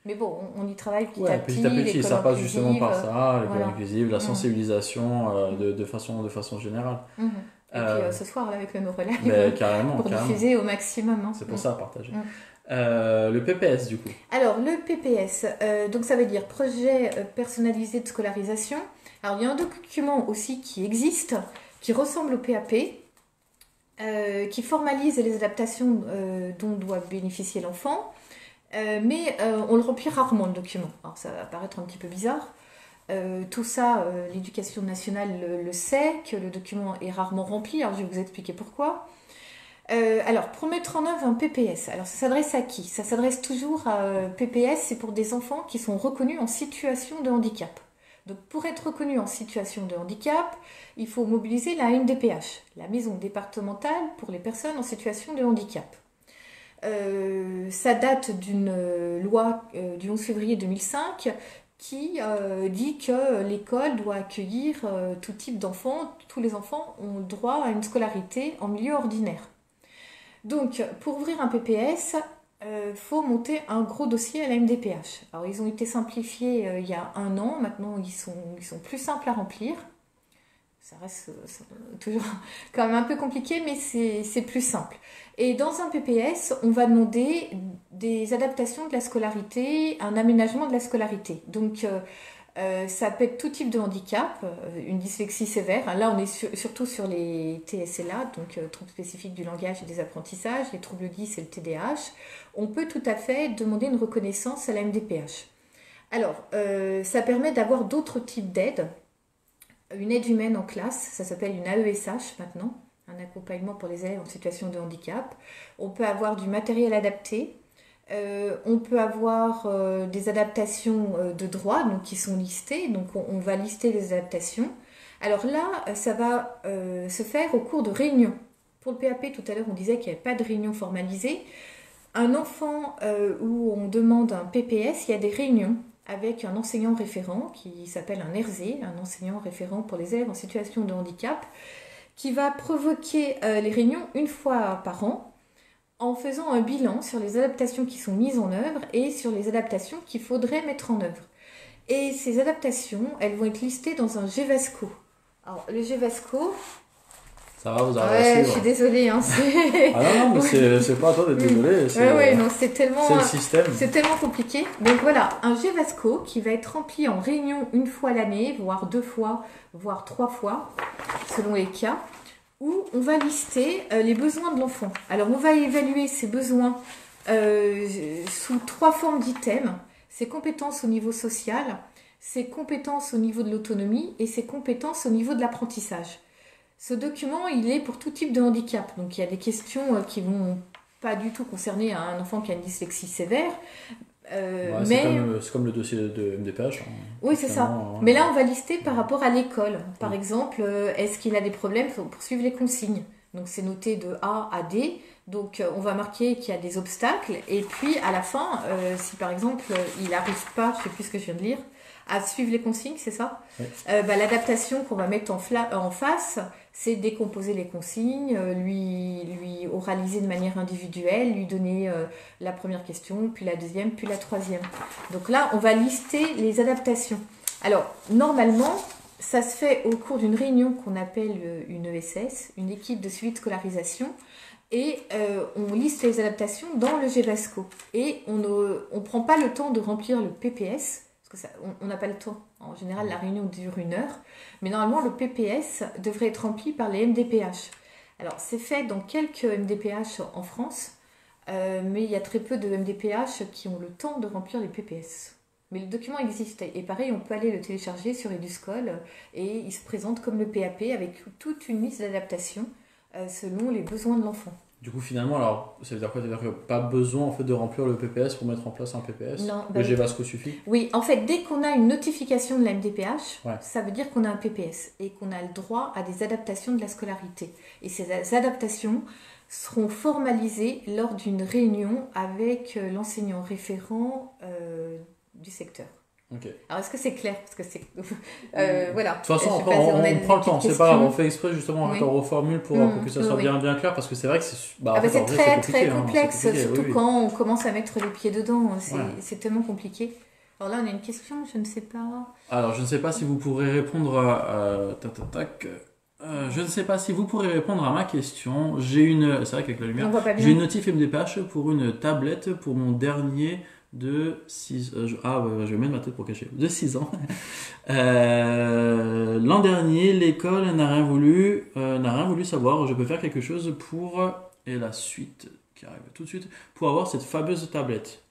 Mais bon, on y travaille petit à petit. Ça passe justement par ça, l'école inclusive, la sensibilisation de façon générale. Et puis ce soir, là, avec le NeuroLive, Ben, carrément, pour carrément. diffuser au maximum. Hein. C'est pour ça à partager. Mm. Le PPS, du coup. Alors, le PPS, donc ça veut dire projet personnalisé de scolarisation. Alors, il y a un document aussi qui existe, qui ressemble au PAP, qui formalise les adaptations dont doit bénéficier l'enfant, mais on le remplit rarement, le document. Alors, ça va paraître un petit peu bizarre. Tout ça, l'éducation nationale le sait, que le document est rarement rempli. Alors, je vais vous expliquer pourquoi. Alors, pour mettre en œuvre un PPS, alors ça s'adresse à qui? Ça s'adresse toujours à PPS, c'est pour des enfants qui sont reconnus en situation de handicap. Donc, pour être reconnu en situation de handicap, il faut mobiliser la MDPH, la Maison départementale pour les personnes en situation de handicap. Ça date d'une loi du 11 février 2005 qui dit que l'école doit accueillir tout type d'enfants. Tous les enfants ont droit à une scolarité en milieu ordinaire. Donc, pour ouvrir un PPS, faut monter un gros dossier à la MDPH. Alors, ils ont été simplifiés il y a 1 an. Maintenant, ils sont plus simples à remplir. Ça reste toujours quand même un peu compliqué, mais c'est plus simple. Et dans un PPS, on va demander des adaptations de la scolarité, un aménagement de la scolarité. Donc, ça peut être tout type de handicap, une dyslexie sévère. Là, on est surtout sur les TSLA, donc troubles spécifiques du langage et des apprentissages, les troubles 10 et le TDAH. On peut tout à fait demander une reconnaissance à la MDPH. Alors, ça permet d'avoir d'autres types d'aides. Une aide humaine en classe, ça s'appelle une AESH maintenant, un accompagnement pour les élèves en situation de handicap. On peut avoir du matériel adapté. On peut avoir des adaptations de droit donc, qui sont listées, donc on va lister les adaptations. Alors là, ça va se faire au cours de réunions. Pour le PAP, tout à l'heure, on disait qu'il n'y avait pas de réunion formalisée. Un enfant où on demande un PPS, il y a des réunions avec un enseignant référent qui s'appelle un RZ, un enseignant référent pour les élèves en situation de handicap, qui va provoquer les réunions 1 fois par an, en faisant un bilan sur les adaptations qui sont mises en œuvre et sur les adaptations qu'il faudrait mettre en œuvre. Et ces adaptations, elles vont être listées dans un GVASCO. Alors, le GVASCO... Ça va, vous arrivez à suivre. Je suis désolée. Hein, ah non, mais c'est pas à toi d'être désolée. C'est tellement... C'est le système. C'est tellement compliqué. Donc voilà, un GVASCO qui va être rempli en réunion 1 fois l'année, voire 2 fois, voire 3 fois, selon les cas, où on va lister les besoins de l'enfant. Alors, on va évaluer ces besoins sous 3 formes d'items. Ses compétences au niveau social, ses compétences au niveau de l'autonomie et ses compétences au niveau de l'apprentissage. Ce document, il est pour tout type de handicap. Donc, il y a des questions qui ne vont pas du tout concerner un enfant qui a une dyslexie sévère. Mais c'est comme le dossier de MDPH. Hein, oui, c'est ça. Mais là, on va lister par rapport à l'école. Par exemple, est-ce qu'il a des problèmes pour suivre les consignes? Donc, c'est noté de A à D. Donc, on va marquer qu'il y a des obstacles. Et puis, à la fin, si par exemple, il n'arrive pas, je ne sais plus ce que je viens de lire, à suivre les consignes, c'est ça? Oui. L'adaptation qu'on va mettre en face, c'est décomposer les consignes, lui oraliser de manière individuelle, lui donner la première question, puis la deuxième, puis la troisième. Donc là, on va lister les adaptations. Alors, normalement, ça se fait au cours d'une réunion qu'on appelle une ESS, une équipe de suivi de scolarisation, et on liste les adaptations dans le GVASCO. Et on ne prend pas le temps de remplir le PPS, on n'a pas le temps. En général, la réunion dure 1 heure. Mais normalement, le PPS devrait être rempli par les MDPH. Alors, c'est fait dans quelques MDPH en France, mais il y a très peu de MDPH qui ont le temps de remplir les PPS. Mais le document existe. Et pareil, on peut aller le télécharger sur Eduscol et il se présente comme le PAP avec toute une liste d'adaptations selon les besoins de l'enfant. Du coup, finalement, alors, ça veut dire quoi? Ça veut dire que pas besoin en fait, de remplir le PPS pour mettre en place un PPS? Non. Le GVASCO suffit? Oui, en fait, dès qu'on a une notification de la MDPH, ouais. Ça veut dire qu'on a un PPS et qu'on a le droit à des adaptations de la scolarité. Et ces adaptations seront formalisées lors d'une réunion avec l'enseignant référent du secteur. Okay. Alors, est-ce que c'est clair? Parce que c'est... voilà. De toute façon, on prend le temps. C'est pas grave, on fait exprès justement, on reformule pour que ça soit bien clair, parce que c'est vrai que c'est... c'est très complexe, surtout quand on commence à mettre les pieds dedans. C'est tellement compliqué. Alors là, on a une question, je ne sais pas... Alors, je ne sais pas si vous pourrez répondre à... Je ne sais pas si vous pourrez répondre à ma question. C'est vrai qu'avec la On lumière, voit pas j'ai bien. une notif MDPH pour une tablette pour mon dernier de 6 je vais mettre ma tête pour cacher. De 6 ans. L'an dernier, l'école n'a rien voulu savoir. Je peux faire quelque chose pour, et la suite qui arrive tout de suite, pour avoir cette fameuse tablette.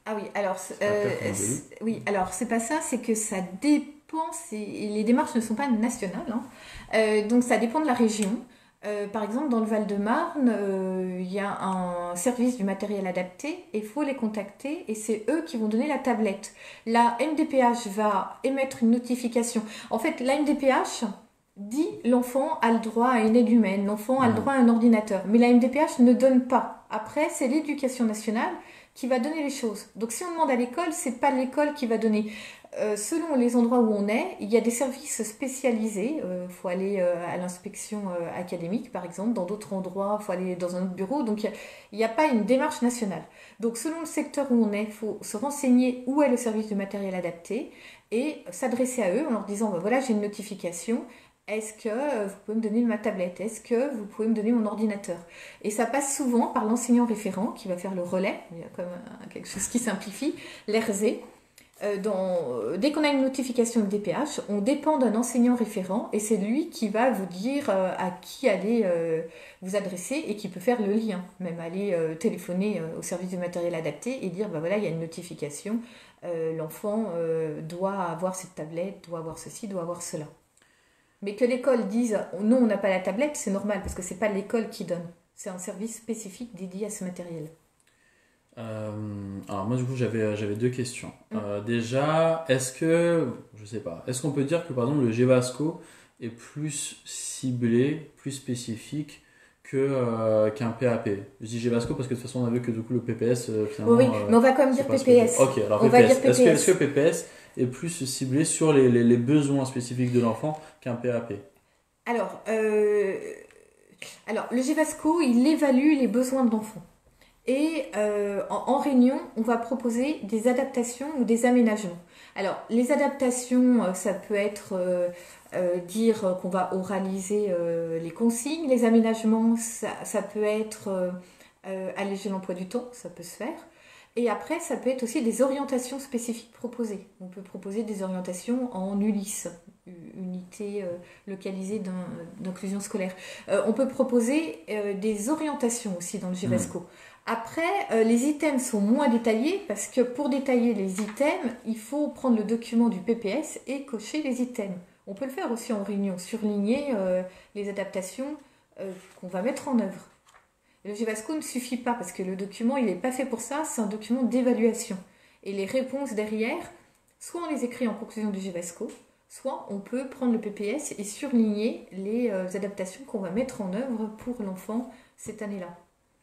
Ah oui, alors, Après, oui, alors c'est pas ça, c'est que ça dépend, les démarches ne sont pas nationales, hein. Donc ça dépend de la région. Par exemple, dans le Val-de-Marne, il y a un service du matériel adapté et il faut les contacter et c'est eux qui vont donner la tablette. La MDPH va émettre une notification. En fait, la MDPH dit l'enfant a le droit à une aide humaine, l'enfant a le droit à un ordinateur, mais la MDPH ne donne pas. Après, c'est l'éducation nationale qui va donner les choses. Donc si on demande à l'école, c'est pas l'école qui va donner. Selon les endroits où on est, il y a des services spécialisés. Faut aller à l'inspection académique, par exemple. Dans d'autres endroits, faut aller dans un autre bureau. Donc il n'y a pas une démarche nationale. Donc selon le secteur où on est, il faut se renseigner où est le service de matériel adapté et s'adresser à eux en leur disant, ben voilà, j'ai une notification. Est-ce que vous pouvez me donner ma tablette? Est-ce que vous pouvez me donner mon ordinateur? Et ça passe souvent par l'enseignant référent qui va faire le relais. Il y a comme quelque chose qui simplifie, l'ERZ. Dès qu'on a une notification de DPH, on dépend d'un enseignant référent et c'est lui qui va vous dire à qui aller vous adresser et qui peut faire le lien, même aller téléphoner au service du matériel adapté et dire bah voilà, il y a une notification, l'enfant doit avoir cette tablette, doit avoir ceci, doit avoir cela. Mais que l'école dise non, on n'a pas la tablette, c'est normal parce que c'est pas l'école qui donne, c'est un service spécifique dédié à ce matériel. Alors moi du coup j'avais deux questions. Déjà, est-ce qu'on peut dire que par exemple le GVASCO est plus ciblé, plus spécifique qu'un PAP? Je dis GVASCO parce que de toute façon on a vu que du coup le PPS finalement. Oui, mais on va quand même dire PPS. Ok, alors on PPS. va dire PPS. Est-ce que PPS est plus ciblé sur les besoins spécifiques de l'enfant qu'un PAP? Alors, le GVASCO, il évalue les besoins de l'enfant. Et en réunion, on va proposer des adaptations ou des aménagements. Alors, les adaptations, ça peut être dire qu'on va oraliser les consignes. Les aménagements, ça peut être alléger l'emploi du temps, ça peut se faire. Et après, ça peut être aussi des orientations spécifiques proposées. On peut proposer des orientations en ULIS, unité localisée d'inclusion scolaire. On peut proposer des orientations aussi dans le GVASCO. Après, les items sont moins détaillés parce que pour détailler les items, il faut prendre le document du PPS et cocher les items. On peut le faire aussi en réunion, surligner les adaptations qu'on va mettre en œuvre. Le GVASCO ne suffit pas parce que le document, il n'est pas fait pour ça, c'est un document d'évaluation. Et les réponses derrière, soit on les écrit en conclusion du GVASCO, soit on peut prendre le PPS et surligner les adaptations qu'on va mettre en œuvre pour l'enfant cette année-là.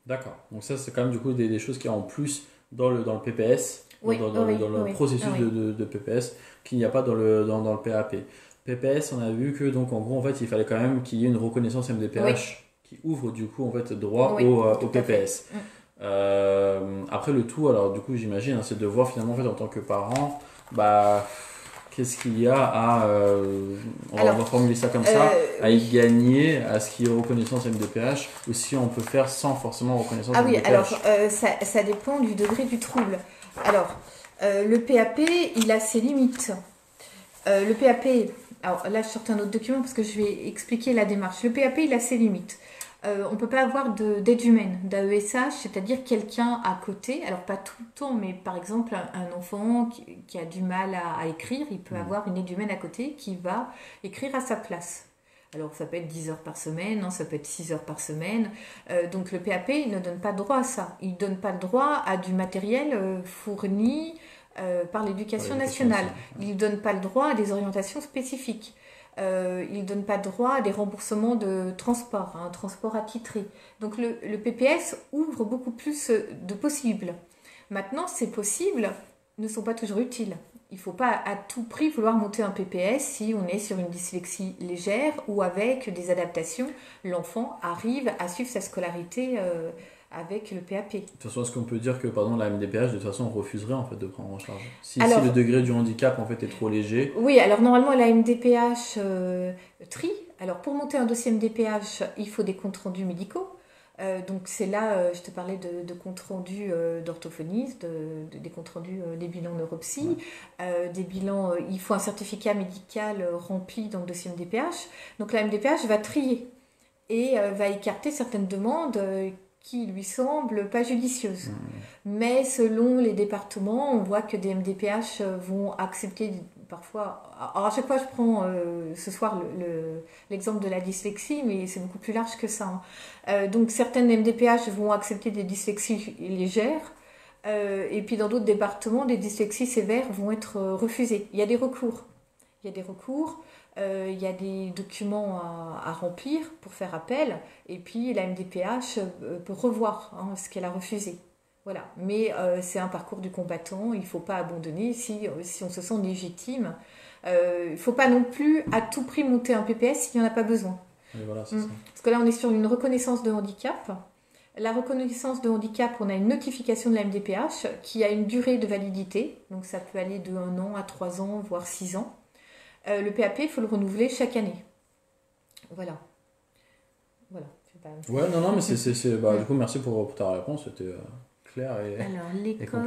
D'accord. Donc ça, c'est quand même du coup des choses qui sont en plus dans le PPS, dans le processus de PPS, qu'il n'y a pas dans le PAP. PPS, on a vu que donc en gros en fait, il fallait quand même qu'il y ait une reconnaissance MDPH qui ouvre du coup en fait droit au PPS. Après le tout, alors du coup j'imagine, hein, c'est de voir finalement en fait en tant que parent, qu'est-ce qu'il y a à, on va formuler ça comme ça, à y gagner, à ce qu'il y ait reconnaissance MDPH, ou si on peut faire sans forcément reconnaissance MDPH. Ah oui, alors ça dépend du degré du trouble. Alors, le PAP, il a ses limites. Le PAP, alors là je sorte un autre document parce que je vais expliquer la démarche. Le PAP, il a ses limites. On ne peut pas avoir d'aide humaine, d'AESH, c'est-à-dire quelqu'un à côté, alors pas tout le temps, mais par exemple un enfant qui a du mal à écrire, il peut avoir une aide humaine à côté qui va écrire à sa place. Alors ça peut être 10 heures par semaine, ça peut être 6 heures par semaine. Donc le PAP, il ne donne pas droit à ça. Il ne donne pas le droit à du matériel fourni par l'éducation nationale. Il ne donne pas le droit à des orientations spécifiques. Il ne donne pas droit à des remboursements de transport, un transport attitré. Donc le PPS ouvre beaucoup plus de possibles. Maintenant, ces possibles ne sont pas toujours utiles. Il ne faut pas à tout prix vouloir monter un PPS si on est sur une dyslexie légère ou avec des adaptations, l'enfant arrive à suivre sa scolarité avec le PAP. De toute façon, est-ce qu'on peut dire que pardon, la MDPH, de toute façon, on refuserait en fait de prendre en charge si le degré du handicap en fait est trop léger? Oui, alors normalement la MDPH trie Alors, pour monter un dossier MDPH, il faut des comptes rendus médicaux. Donc, c'est là, je te parlais de comptes rendus d'orthophonistes, des comptes rendus des bilans neuropsy, des bilans, il faut un certificat médical rempli dans le dossier MDPH. Donc, la MDPH va trier et va écarter certaines demandes qui lui semblent pas judicieuses. Mais selon les départements, on voit que des MDPH vont accepter parfois. Alors à chaque fois, je prends ce soir l'exemple de la dyslexie, mais c'est beaucoup plus large que ça. Donc certaines MDPH vont accepter des dyslexies légères, et puis dans d'autres départements, des dyslexies sévères vont être refusées. Il y a des recours. Il y a des recours. Il y a des documents à remplir pour faire appel, et puis la MDPH peut revoir ce qu'elle a refusé. Voilà. Mais c'est un parcours du combattant, il ne faut pas abandonner si on se sent légitime. Il ne faut pas non plus à tout prix monter un PPS s'il n'y en a pas besoin. Et voilà, c'est ça. Parce que là, on est sur une reconnaissance de handicap. La reconnaissance de handicap, on a une notification de la MDPH qui a une durée de validité, donc ça peut aller de 1 an à 3 ans, voire 6 ans. Le PAP, il faut le renouveler chaque année. Voilà. Ouais, non, mais du coup, merci pour ta réponse, c'était clair et. Alors, l'école.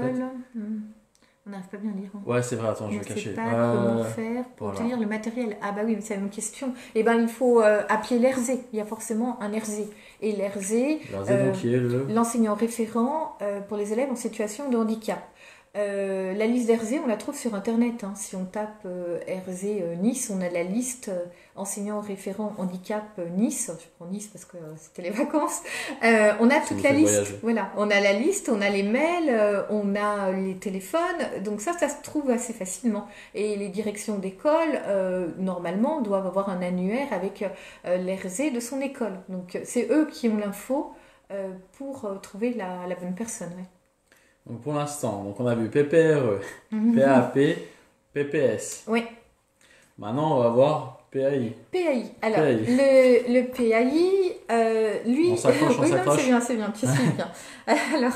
On n'arrive pas bien à lire. Ouais, c'est vrai, attends, je vais cacher. On ne sait pas comment faire pour obtenir le matériel. Ah, bah oui, mais c'est la même question. Eh bien, il faut appeler l'ERZ. Il y a forcément un ERZ. Et l'ERZ, donc, qui est l'enseignant référent pour les élèves en situation de handicap. La liste d'ERZ, on la trouve sur Internet. Si on tape ERZ Nice, on a la liste enseignants référents handicap Nice. Je prends Nice parce que c'était les vacances. On a toute la liste. Voilà, on a la liste, on a les mails, on a les téléphones. Donc ça se trouve assez facilement. Et les directions d'école, normalement, doivent avoir un annuaire avec l'ERZ de son école. Donc c'est eux qui ont l'info pour trouver la bonne personne. Ouais. Donc pour l'instant, on a vu PPRE, PAP, PPS. Oui. Maintenant, on va voir PAI. PAI. Alors, le PAI, lui... On s'accroche. C'est bien, tu suis bien. Alors,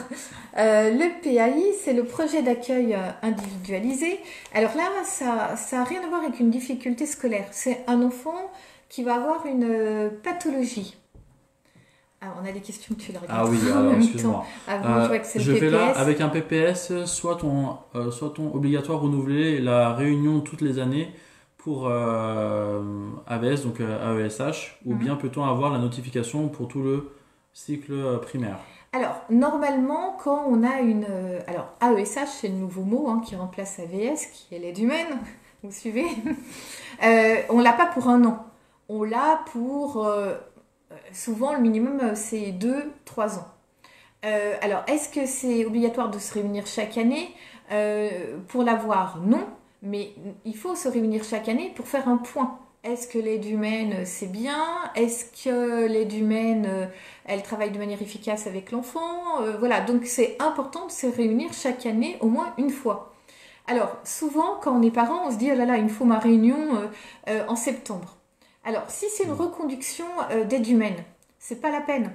le PAI, c'est le projet d'accueil individualisé. Alors là, ça n'a rien à voir avec une difficulté scolaire. C'est un enfant qui va avoir une pathologie. Alors, on a des questions que tu les regardes. Ah oui, alors excuse-moi. Je vais là, avec un PPS, soit ton obligatoire renouvelé la réunion toutes les années pour AVS, donc AESH, ou bien peut-on avoir la notification pour tout le cycle primaire? Alors, normalement, quand on a une... alors, AESH, c'est le nouveau mot qui remplace AVS, qui est l'aide humaine, vous suivez. On ne l'a pas pour 1 an. On l'a pour... souvent, le minimum, c'est 2-3 ans. Alors, est-ce que c'est obligatoire de se réunir chaque année? Pour l'avoir, non. Mais il faut se réunir chaque année pour faire un point. Est-ce que l'aide humaine, c'est bien? Est-ce que l'aide humaine, elle travaille de manière efficace avec l'enfant? Voilà, donc c'est important de se réunir chaque année au moins une fois. Alors, souvent, quand on est parent, on se dit « Oh là là, il me faut ma réunion en septembre ». Alors, si c'est une reconduction d'aide humaine, c'est pas la peine.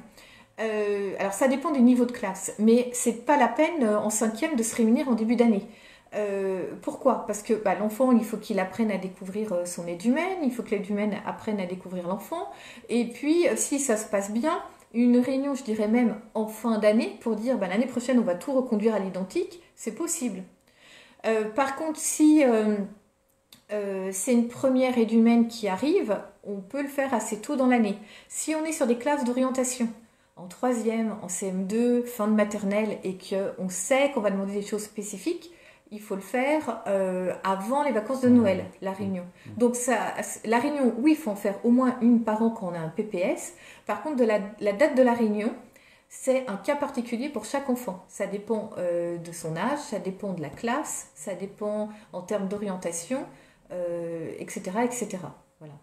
Alors, ça dépend du niveau de classe, mais c'est pas la peine en 5e de se réunir en début d'année. Pourquoi? Parce que l'enfant, il faut qu'il apprenne à découvrir son aide humaine, il faut que l'aide humaine apprenne à découvrir l'enfant. Et puis, si ça se passe bien, une réunion, je dirais même en fin d'année, pour dire l'année prochaine, on va tout reconduire à l'identique, c'est possible. Par contre, si c'est une première aide humaine qui arrive, on peut le faire assez tôt dans l'année. Si on est sur des classes d'orientation, en 3e, en CM2, fin de maternelle, et qu'on sait qu'on va demander des choses spécifiques, il faut le faire avant les vacances de Noël, la réunion. Donc la réunion, oui, il faut en faire au moins une par an quand on a un PPS. Par contre, la date de la réunion, c'est un cas particulier pour chaque enfant. Ça dépend de son âge, ça dépend de la classe, ça dépend en termes d'orientation, etc., etc. Voilà.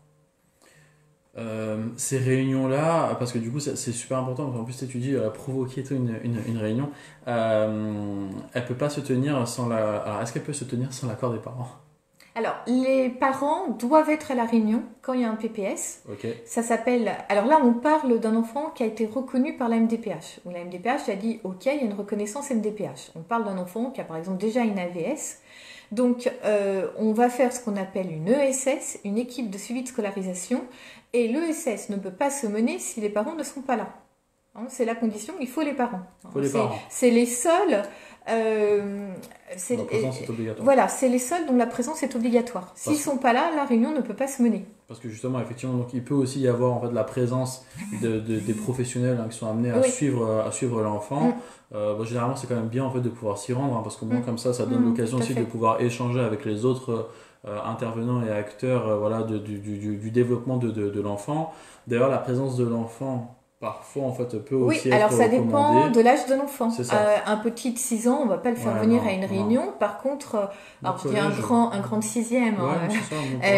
Ces réunions-là, parce que du coup c'est super important, parce qu'en plus tu dis provoquer une réunion, elle peut pas se tenir sans la... Alors est-ce qu'elle peut se tenir sans l'accord des parents? Alors, les parents doivent être à la réunion quand il y a un PPS. Ok. Ça s'appelle... Alors là, on parle d'un enfant qui a été reconnu par la MDPH. Où la MDPH a dit, OK, il y a une reconnaissance MDPH. On parle d'un enfant qui a par exemple déjà une AVS. Donc, on va faire ce qu'on appelle une ESS, une équipe de suivi de scolarisation. Et l'ESS ne peut pas se mener si les parents ne sont pas là. Hein, c'est la condition, il faut les parents. C'est les seuls... La présence est obligatoire. Voilà, c'est les seuls dont la présence est obligatoire. S'ils ne sont pas là, la réunion ne peut pas se mener. Parce que justement, effectivement, donc, il peut aussi y avoir en fait, la présence des professionnels qui sont amenés à suivre l'enfant. Généralement, c'est quand même bien en fait, de pouvoir s'y rendre, parce qu'au moins comme ça donne l'occasion aussi de pouvoir échanger avec les autres intervenants et acteurs du développement de l'enfant. D'ailleurs, la présence de l'enfant... Parfois, en fait, peut aussi être alors ça recommandé. Dépend de l'âge de l'enfant. Un petit de 6 ans, on ne va pas le faire venir à une réunion. Par contre, alors je dis un grand de 6e,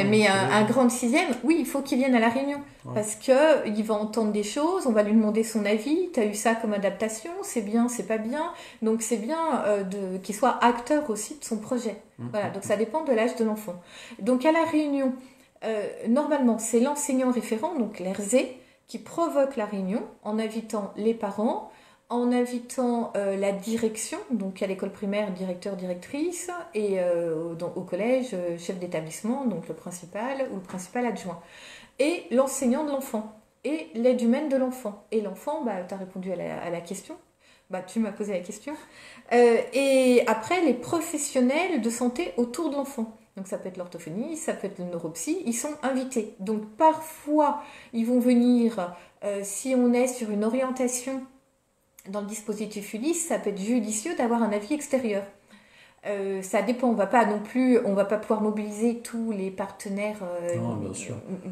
mais un grand de 6e, oui, il faut qu'il vienne à la réunion. Parce qu'il va entendre des choses, on va lui demander son avis. Tu as eu ça comme adaptation, c'est bien, c'est pas bien. Donc c'est bien qu'il soit acteur aussi de son projet. Voilà, donc ça dépend de l'âge de l'enfant. Donc à la réunion, normalement, c'est l'enseignant référent, donc l'RZ, qui provoque la réunion en invitant les parents, en invitant la direction, donc à l'école primaire, directeur, directrice, et au collège, chef d'établissement, donc le principal ou le principal adjoint, et l'enseignant de l'enfant, et l'aide humaine de l'enfant. Et l'enfant, tu as répondu à la question, tu m'as posé la question, et après les professionnels de santé autour de l'enfant. Donc ça peut être l'orthophonie, ça peut être le neuropsy, ils sont invités. Donc parfois, ils vont venir, si on est sur une orientation dans le dispositif Ulysse, ça peut être judicieux d'avoir un avis extérieur. Ça dépend, on va pas pouvoir mobiliser tous les partenaires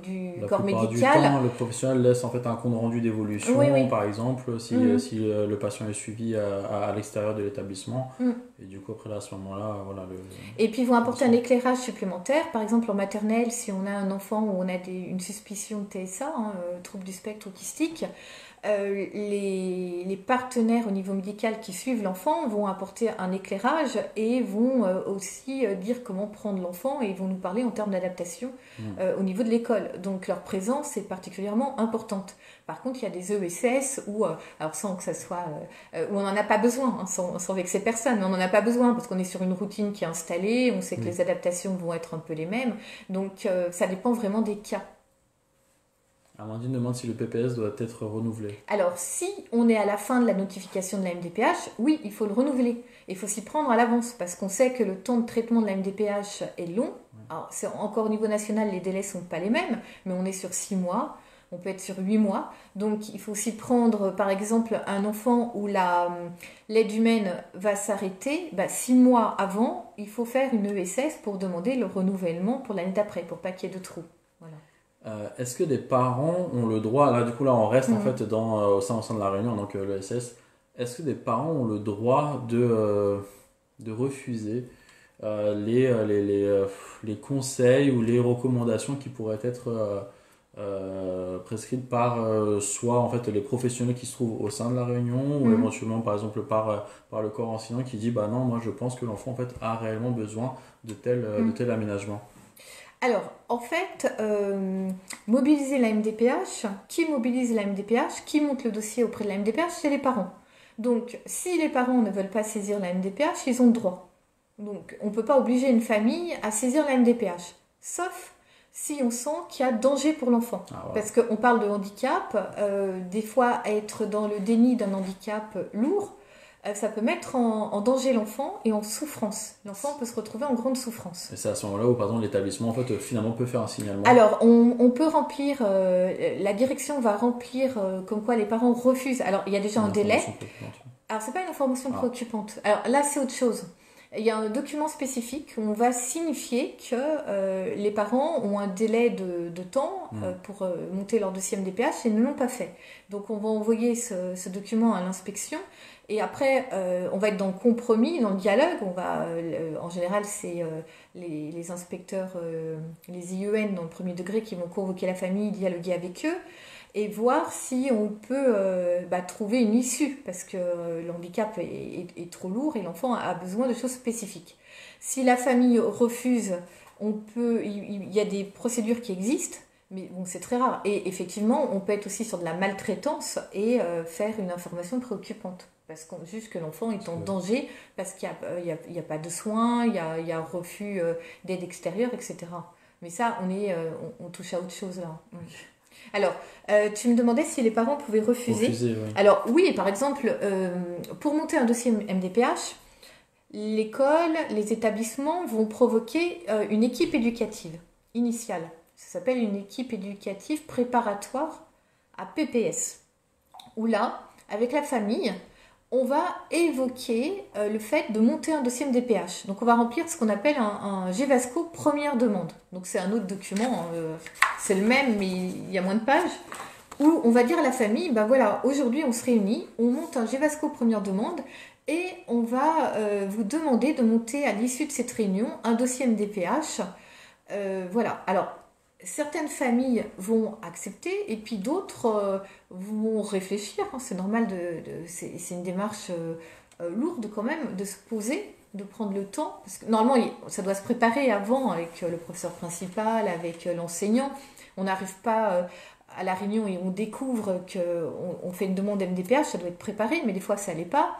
du corps médical. Du temps, le professionnel laisse en fait un compte rendu d'évolution, par exemple, si le patient est suivi à l'extérieur de l'établissement. Et du coup, après là, à ce moment-là, Et puis ils vont apporter un éclairage supplémentaire. Par exemple, en maternelle, si on a un enfant où on a une suspicion de TSA, trouble du spectre autistique, les partenaires au niveau médical qui suivent l'enfant vont apporter un éclairage et vont aussi dire comment prendre l'enfant, et ils vont nous parler en termes d'adaptation au niveau de l'école. Donc leur présence est particulièrement importante. Par contre, il y a des ESS où, alors sans que ça soit, où on n'en a pas besoin, sans vexer personne, mais on n'en a pas besoin parce qu'on est sur une routine qui est installée, on sait que les adaptations vont être un peu les mêmes. Donc ça dépend vraiment des cas. Amandine demande si le PPS doit être renouvelé. Alors, si on est à la fin de la notification de la MDPH, oui, il faut le renouveler. Il faut s'y prendre à l'avance parce qu'on sait que le temps de traitement de la MDPH est long. Alors, encore au niveau national, les délais ne sont pas les mêmes, mais on est sur 6 mois, on peut être sur 8 mois. Donc, il faut s'y prendre, par exemple, un enfant où l'aide humaine va s'arrêter, 6 mois avant, il faut faire une ESS pour demander le renouvellement pour l'année d'après, pour pas qu'il y ait de trous. Voilà. Est-ce que des parents ont le droit, là on reste en fait au sein de la réunion, donc l'ESS, est-ce que des parents ont le droit de refuser les conseils ou les recommandations qui pourraient être prescrites par soit en fait les professionnels qui se trouvent au sein de la réunion ou éventuellement par exemple par le corps enseignant qui dit non, moi je pense que l'enfant en fait a réellement besoin de tel aménagement? Alors, en fait, mobiliser la MDPH, qui mobilise la MDPH, qui monte le dossier auprès de la MDPH, c'est les parents. Donc, si les parents ne veulent pas saisir la MDPH, ils ont le droit. Donc, on ne peut pas obliger une famille à saisir la MDPH, sauf si on sent qu'il y a danger pour l'enfant. Parce qu'on parle de handicap, des fois être dans le déni d'un handicap lourd, ça peut mettre en danger l'enfant et en souffrance. L'enfant peut se retrouver en grande souffrance. Et c'est à ce moment-là où, pardon, l'établissement en fait, finalement peut faire un signalement. Alors, on peut remplir, la direction va remplir comme quoi les parents refusent. Alors, il y a déjà un délai. Alors, c'est pas une information préoccupante. Alors là, c'est autre chose. Il y a un document spécifique où on va signifier que les parents ont un délai de temps pour monter leur dossier MDPH et ne l'ont pas fait. Donc, on va envoyer ce document à l'inspection. Et après, on va être dans le compromis, dans le dialogue. En général, c'est les inspecteurs, les IEN dans le premier degré qui vont convoquer la famille, dialoguer avec eux et voir si on peut trouver une issue parce que le handicap est trop lourd et l'enfant a besoin de choses spécifiques. Si la famille refuse il y a des procédures qui existent, mais bon, c'est très rare. Et effectivement, on peut être aussi sur de la maltraitance et faire une information préoccupante. Parce qu'on juste que l'enfant est en danger, parce qu'il y a pas de soins, il y a un refus d'aide extérieure, etc. Mais ça, on touche à autre chose là. Alors, tu me demandais si les parents pouvaient refuser. Oui. Alors oui, par exemple, pour monter un dossier MDPH, l'école, les établissements vont provoquer une équipe éducative initiale. Ça s'appelle une équipe éducative préparatoire à PPS. Où là, avec la famille, on va évoquer le fait de monter un dossier MDPH. Donc on va remplir ce qu'on appelle un GEVASCO première demande. Donc c'est un autre document, c'est le même mais il y a moins de pages, où on va dire à la famille, ben voilà, aujourd'hui on se réunit, on monte un GEVASCO première demande et on va vous demander de monter à l'issue de cette réunion un dossier MDPH. Voilà, alors certaines familles vont accepter et puis d'autres vont réfléchir. Hein. C'est normal, c'est une démarche lourde quand même de se poser, de prendre le temps. Parce que normalement, ça doit se préparer avant avec le professeur principal, avec l'enseignant. On n'arrive pas à la réunion et on découvre qu'on fait une demande MDPH, ça doit être préparé, mais des fois ça ne l'est pas.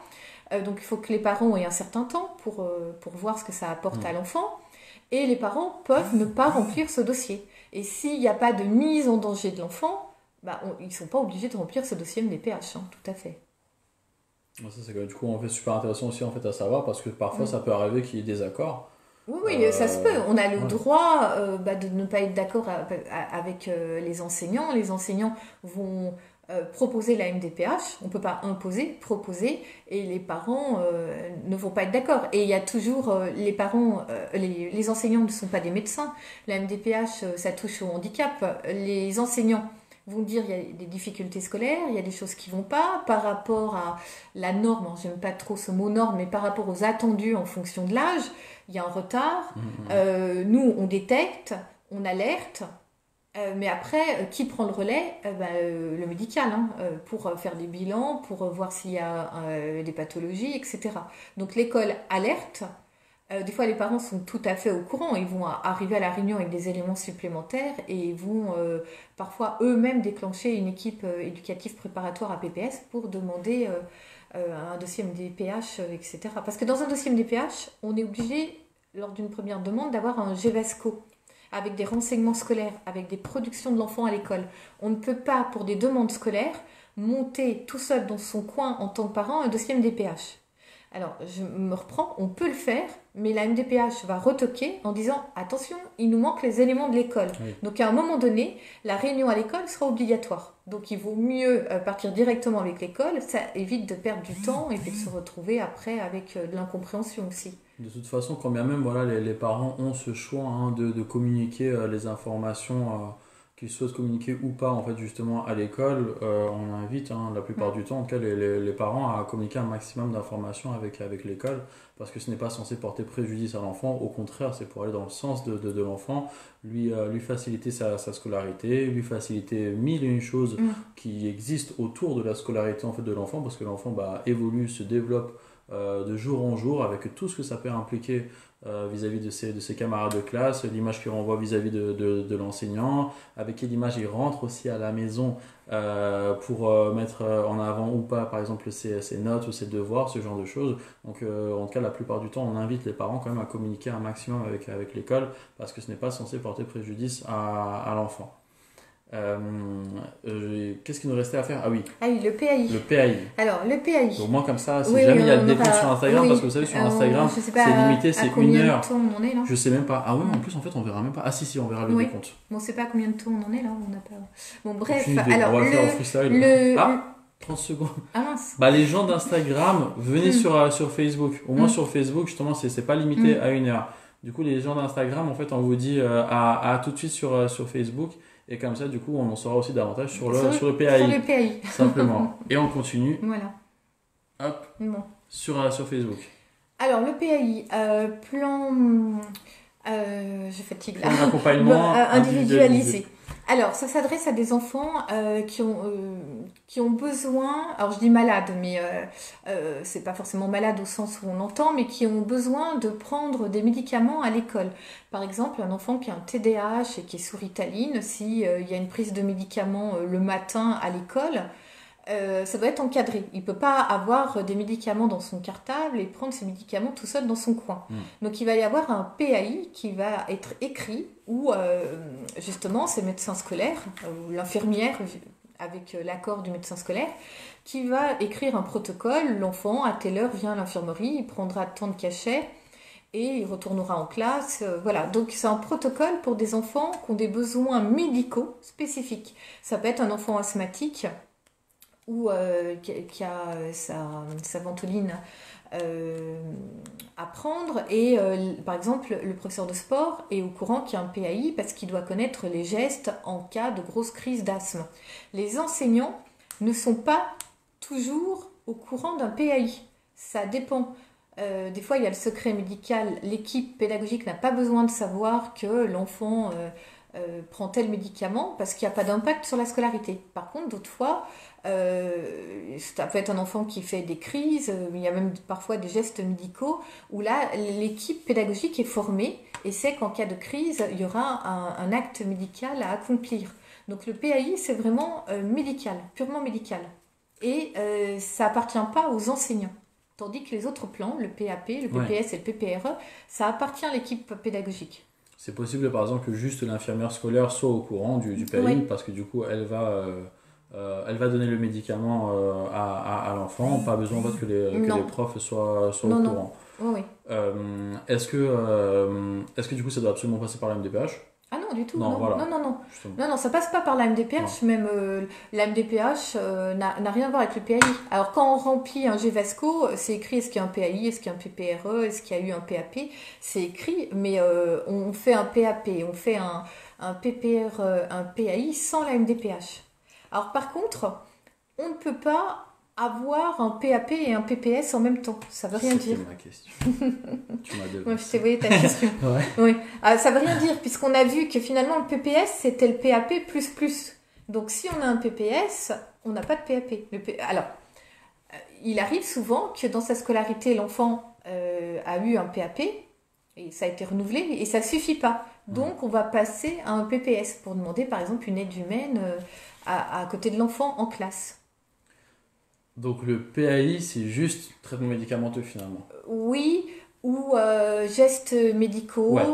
Donc il faut que les parents aient un certain temps pour voir ce que ça apporte à l'enfant. Et les parents peuvent ne pas remplir ce dossier. Et s'il n'y a pas de mise en danger de l'enfant, ils ne sont pas obligés de remplir ce dossier MDPH, hein, tout à fait. Ça, c'est du coup en fait super intéressant aussi en fait à savoir parce que parfois ça peut arriver qu'il y ait des accords. Oui, ça se peut. On a le droit de ne pas être d'accord avec les enseignants. Les enseignants vont proposer la MDPH. On ne peut pas imposer, proposer. Et les parents ne vont pas être d'accord. Et il y a toujours les parents, les enseignants ne sont pas des médecins. La MDPH, ça touche au handicap. Les enseignants vont dire il y a des difficultés scolaires, il y a des choses qui ne vont pas par rapport à la norme. J'aime pas trop ce mot norme, mais par rapport aux attendus en fonction de l'âge, il y a un retard. Nous, on détecte, on alerte. Mais après, qui prend le relais? Le médical, hein, pour faire des bilans, pour voir s'il y a des pathologies, etc. Donc l'école alerte. Des fois, les parents sont tout à fait au courant. Ils vont arriver à la réunion avec des éléments supplémentaires et vont parfois eux-mêmes déclencher une équipe éducative préparatoire à PPS pour demander un dossier MDPH, etc. Parce que dans un dossier MDPH, on est obligé, lors d'une première demande, d'avoir un GEVASCO avec des renseignements scolaires, avec des productions de l'enfant à l'école. On ne peut pas, pour des demandes scolaires, monter tout seul dans son coin en tant que parent un dossier MDPH. Alors, je me reprends, on peut le faire, mais la MDPH va retoquer en disant « Attention, il nous manque les éléments de l'école. Oui. » Donc, à un moment donné, la réunion à l'école sera obligatoire. Donc, il vaut mieux partir directement avec l'école. Ça évite de perdre du temps et puis de se retrouver après avec de l'incompréhension aussi. De toute façon, quand bien même les parents ont ce choix de communiquer les informations qu'ils souhaitent communiquer ou pas en fait justement à l'école, on invite la plupart du temps en tout cas les parents à communiquer un maximum d'informations avec l'école parce que ce n'est pas censé porter préjudice à l'enfant, au contraire c'est pour aller dans le sens de l'enfant, lui faciliter sa scolarité, lui faciliter mille et une choses qui existent autour de la scolarité en fait de l'enfant parce que l'enfant évolue, se développe de jour en jour avec tout ce que ça peut impliquer vis-à-vis de ses camarades de classe, l'image qu'il renvoie vis-à-vis de l'enseignant, avec quelle image il rentre aussi à la maison pour mettre en avant ou pas par exemple ses notes ou ses devoirs, ce genre de choses. Donc en tout cas la plupart du temps on invite les parents quand même à communiquer un maximum avec l'école parce que ce n'est pas censé porter préjudice à l'enfant. Qu'est-ce qu'il nous restait à faire? Ah oui, le PAI. Le PAI. Alors, le PAI. Au moins comme ça, si jamais il y a des comptes sur Instagram, parce que vous savez, sur Instagram, c'est limité, c'est 1 heure. Temps on en est, là. Je sais même pas. Ah ouais, en plus, en fait, on verra même pas. Ah si, on verra le décompte. Bon, on sait pas combien de temps on en est, là. On n'a pas... Bon, bref. Alors, on va faire au freestyle. 30 secondes. Ah mince. Les gens d'Instagram, venez sur Facebook. Au moins sur Facebook, justement, c'est pas limité à 1 heure. Du coup, les gens d'Instagram, en fait, on vous dit à tout de suite sur Facebook. Et comme ça, du coup, on en saura aussi davantage sur le PAI. Sur le PAI. Simplement. Et on continue. Voilà. Hop. Bon. Sur Facebook. Alors, le PAI, plan... je fatigue là. Plan d'accompagnement individualisé. Alors, ça s'adresse à des enfants qui ont besoin, alors je dis malades, mais c'est pas forcément malade au sens où on entend, mais qui ont besoin de prendre des médicaments à l'école. Par exemple, un enfant qui a un TDAH et qui est sous Ritaline, si il y a une prise de médicaments le matin à l'école, ça doit être encadré. Il ne peut pas avoir des médicaments dans son cartable et prendre ses médicaments tout seul dans son coin. Donc il va y avoir un PAI qui va être écrit où justement c'est le médecin scolaire ou l'infirmière avec l'accord du médecin scolaire qui va écrire un protocole. L'enfant à telle heure vient à l'infirmerie, il prendra tant de cachets et il retournera en classe. Voilà, donc c'est un protocole pour des enfants qui ont des besoins médicaux spécifiques. Ça peut être un enfant asthmatique ou qui a sa ventoline à prendre et par exemple le professeur de sport est au courant qu'il y a un PAI parce qu'il doit connaître les gestes en cas de grosse crise d'asthme. Les enseignants ne sont pas toujours au courant d'un PAI, ça dépend. Des fois il y a le secret médical, l'équipe pédagogique n'a pas besoin de savoir que l'enfant prend tel médicament parce qu'il n'y a pas d'impact sur la scolarité. Par contre, d'autres fois, ça peut être un enfant qui fait des crises, il y a même parfois des gestes médicaux où là, l'équipe pédagogique est formée et sait qu'en cas de crise, il y aura un acte médical à accomplir. Donc le PAI, c'est vraiment médical, purement médical. Et ça appartient pas aux enseignants. Tandis que les autres plans, le PAP, le PPS et le PPRE, ça appartient à l'équipe pédagogique. C'est possible, par exemple, que juste l'infirmière scolaire soit au courant du PAI, parce que du coup, elle va donner le médicament à l'enfant. Pas besoin en fait, que les profs soient au courant. Oui. Est-ce que du coup, ça doit absolument passer par la MDPH? Ah non, du tout. Non, voilà. Non, ça passe pas par la MDPH. Même la MDPH n'a rien à voir avec le PAI. Alors, quand on remplit un GVASCO, c'est écrit est-ce qu'il y a un PAI, est-ce qu'il y a un PPRE, est-ce qu'il y a eu un PAP. C'est écrit, mais on fait un PAP, on fait un PPRE, un PAI sans la MDPH. Alors, par contre, on ne peut pas avoir un PAP et un PPS en même temps. Ça veut rien dire. C'était ma question. Tu m'as devancé. Moi, je t'ai voyé ta question. Ouais. Oui. Ça veut rien dire, puisqu'on a vu que finalement, le PPS, c'était le PAP++. Donc, si on a un PPS, on n'a pas de PAP. Alors, il arrive souvent que dans sa scolarité, l'enfant a eu un PAP, et ça a été renouvelé, et ça ne suffit pas. Donc, on va passer à un PPS pour demander, par exemple, une aide humaine à côté de l'enfant en classe. Donc le PAI, c'est juste traitement médicamenteux finalement. Oui, ou gestes médicaux, ouais.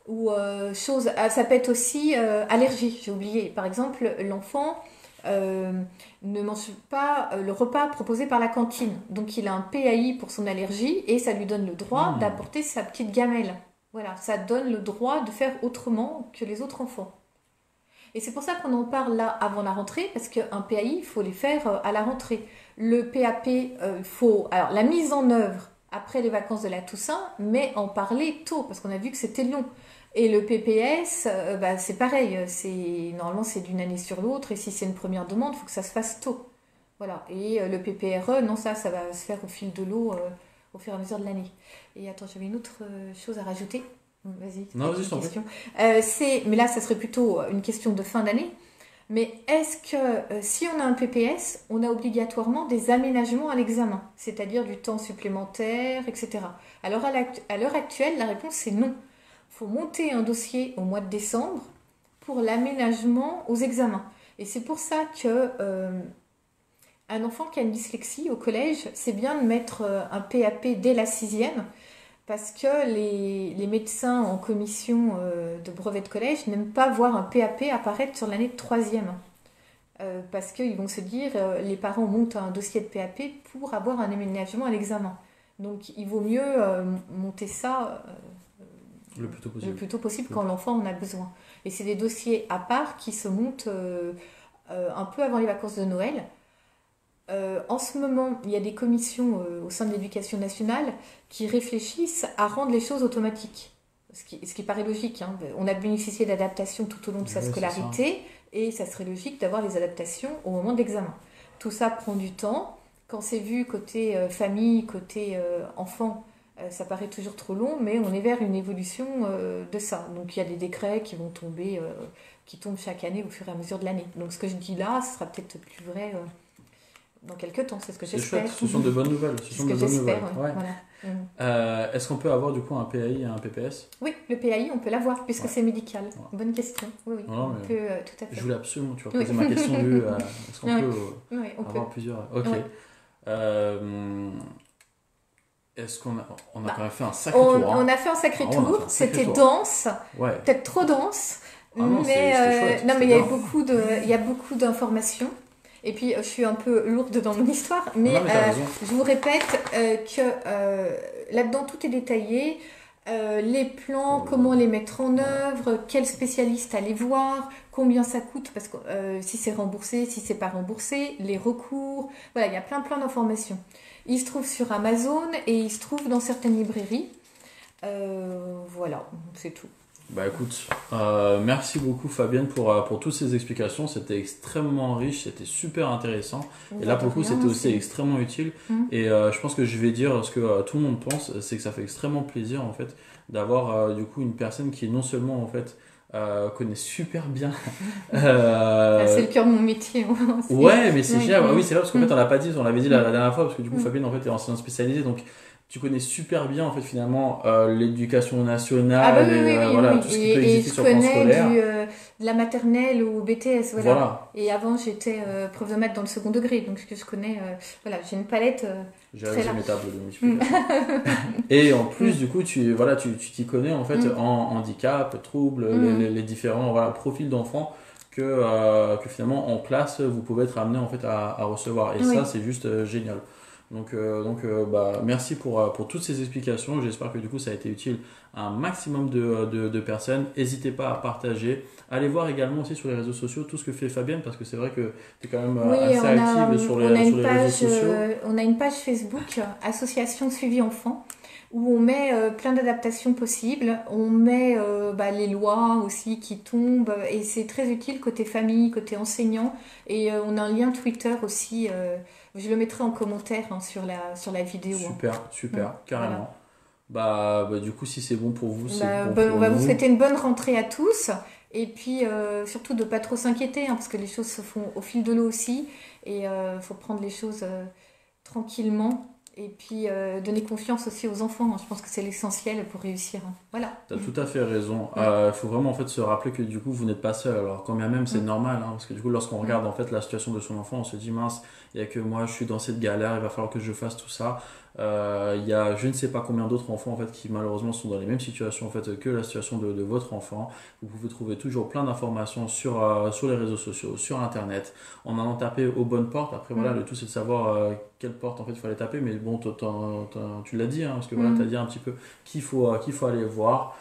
ou choses. Ça peut être aussi allergie, j'ai oublié. Par exemple, l'enfant ne mange pas le repas proposé par la cantine. Donc il a un PAI pour son allergie et ça lui donne le droit d'apporter sa petite gamelle. Voilà, ça donne le droit de faire autrement que les autres enfants. Et c'est pour ça qu'on en parle là avant la rentrée, parce qu'un PAI, il faut les faire à la rentrée. Le PAP, alors la mise en œuvre après les vacances de la Toussaint, mais en parler tôt, parce qu'on a vu que c'était long. Et le PPS, c'est pareil, normalement c'est d'une année sur l'autre, et si c'est une première demande, il faut que ça se fasse tôt. Voilà. Et le PPRE, non, ça va se faire au fil de l'eau, au fur et à mesure de l'année. Et attends, j'avais une autre chose à rajouter. Vas-y. Non, vas-y, je t'en prie. Mais là, ça serait plutôt une question de fin d'année. Mais est-ce que si on a un PPS, on a obligatoirement des aménagements à l'examen, c'est-à-dire du temps supplémentaire, etc. Alors à l'heure actuelle, la réponse c'est non. Il faut monter un dossier au mois de décembre pour l'aménagement aux examens. Et c'est pour ça que un enfant qui a une dyslexie au collège, c'est bien de mettre un PAP dès la 6e. Parce que les médecins en commission de brevet de collège n'aiment pas voir un PAP apparaître sur l'année de 3e. Parce qu'ils vont se dire, les parents montent un dossier de PAP pour avoir un aménagement à l'examen. Donc il vaut mieux monter ça le plus tôt possible quand l'enfant en a besoin. Et c'est des dossiers à part qui se montent un peu avant les vacances de Noël. En ce moment, il y a des commissions au sein de l'éducation nationale qui réfléchissent à rendre les choses automatiques. Ce qui paraît logique. Hein. On a bénéficié d'adaptations tout au long de sa scolarité et ça serait logique d'avoir les adaptations au moment de l'examen. Tout ça prend du temps. Quand c'est vu côté famille, côté enfant, Ça paraît toujours trop long, mais on est vers une évolution de ça. Donc il y a des décrets qui vont tomber, qui tombent chaque année au fur et à mesure de l'année. Donc ce que je dis là, ce sera peut-être plus vrai dans quelques temps, c'est ce que j'espère. Chouette, ce sont de bonnes nouvelles. C'est ce que j'espère, ouais. Voilà. Est-ce qu'on peut avoir du coup un PAI et un PPS? Oui, le PAI, on peut l'avoir puisque c'est médical. Bonne question. Oui, non, on peut tout à fait. Je voulais absolument, tu vas poser ma question vue. Est-ce qu'on peut avoir plusieurs? Ok. Est-ce qu'on a quand même fait un sacré tour? On a fait un sacré tour. C'était dense, peut-être trop dense. Non, mais chouette, non, mais il y a beaucoup d'informations. Et puis, je suis un peu lourde dans mon histoire, mais je vous répète que là-dedans, tout est détaillé. Les plans, comment les mettre en œuvre, quel spécialiste aller voir, combien ça coûte, parce que si c'est remboursé, si c'est pas remboursé, les recours. Voilà, il y a plein d'informations. Il se trouve sur Amazon et il se trouve dans certaines librairies. Voilà, c'est tout. Bah écoute, merci beaucoup Fabienne pour toutes ces explications, c'était extrêmement riche, c'était super intéressant et là pour le coup c'était aussi extrêmement utile et je pense que je vais dire ce que tout le monde pense, c'est que ça fait extrêmement plaisir en fait d'avoir du coup une personne qui non seulement en fait connaît super bien c'est le cœur de mon métier aussi. Ouais mais c'est génial, oui c'est vrai parce qu'en fait on l'a pas dit, on l'avait dit la dernière fois parce que du coup Fabienne en fait est enseignante spécialisée donc tu connais super bien en fait finalement l'éducation nationale oui. Tout ce qui peut exister sur le plan scolaire. De la maternelle au BTS voilà. Et avant j'étais prof de maths dans le second degré donc je connais j'ai une palette très large. Mes tables de multiplication. Et en plus du coup tu t'y connais en fait en handicap, troubles, les différents profils d'enfants que finalement en classe vous pouvez être amené en fait à recevoir et ça c'est juste génial. Donc, merci pour toutes ces explications. J'espère que du coup ça a été utile à un maximum de personnes. N'hésitez pas à partager. Allez voir également aussi sur les réseaux sociaux tout ce que fait Fabienne parce que c'est vrai que tu es quand même assez active sur les réseaux sociaux. On a une page Facebook, Association Suivi Enfant, où on met plein d'adaptations possibles. On met les lois aussi qui tombent et c'est très utile côté famille, côté enseignant. Et on a un lien Twitter aussi. Je le mettrai en commentaire sur la vidéo. Super, carrément. Voilà. Du coup, si c'est bon pour vous, c'est bon pour on va vous souhaiter une bonne rentrée à tous. Et puis, surtout de ne pas trop s'inquiéter, parce que les choses se font au fil de l'eau aussi. Et il faut prendre les choses tranquillement. Et puis, donner confiance aussi aux enfants. Je pense que c'est l'essentiel pour réussir. Voilà. Tu as tout à fait raison. Faut vraiment en fait, se rappeler que du coup, vous n'êtes pas seul. Alors, quand bien même, c'est normal. Parce que du coup, lorsqu'on regarde en fait, la situation de son enfant, on se dit mince, il n'y a que moi, je suis dans cette galère, il va falloir que je fasse tout ça. Il y a je ne sais pas combien d'autres enfants en fait, qui malheureusement sont dans les mêmes situations en fait, que la situation de votre enfant. Vous pouvez trouver toujours plein d'informations sur les réseaux sociaux, sur internet, en allant taper aux bonnes portes. Après voilà, le tout c'est de savoir quelle porte en fait il faut aller taper, mais bon tu l'as dit, parce que voilà, tu as dit un petit peu qu'il faut aller voir.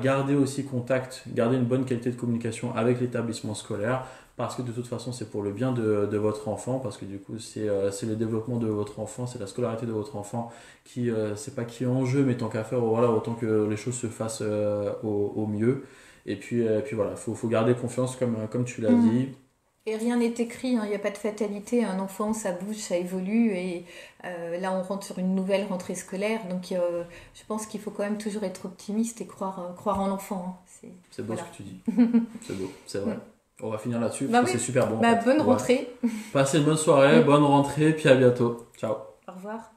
Garder aussi contact, garder une bonne qualité de communication avec l'établissement scolaire parce que de toute façon c'est pour le bien de votre enfant, parce que du coup c'est le développement de votre enfant, c'est la scolarité de votre enfant qui c'est pas qui est en jeu, mais tant qu'à faire autant que les choses se fassent au mieux et puis voilà, faut garder confiance comme tu l'as dit. Et rien n'est écrit, il n'y a pas de fatalité, un enfant ça bouge, ça évolue et là on rentre sur une nouvelle rentrée scolaire, donc je pense qu'il faut quand même toujours être optimiste et croire en l'enfant. C'est beau ce que tu dis, c'est beau, c'est vrai. On va finir là-dessus, c'est super bon. Bonne rentrée. Passez une bonne soirée, bonne rentrée, puis à bientôt. Ciao. Au revoir.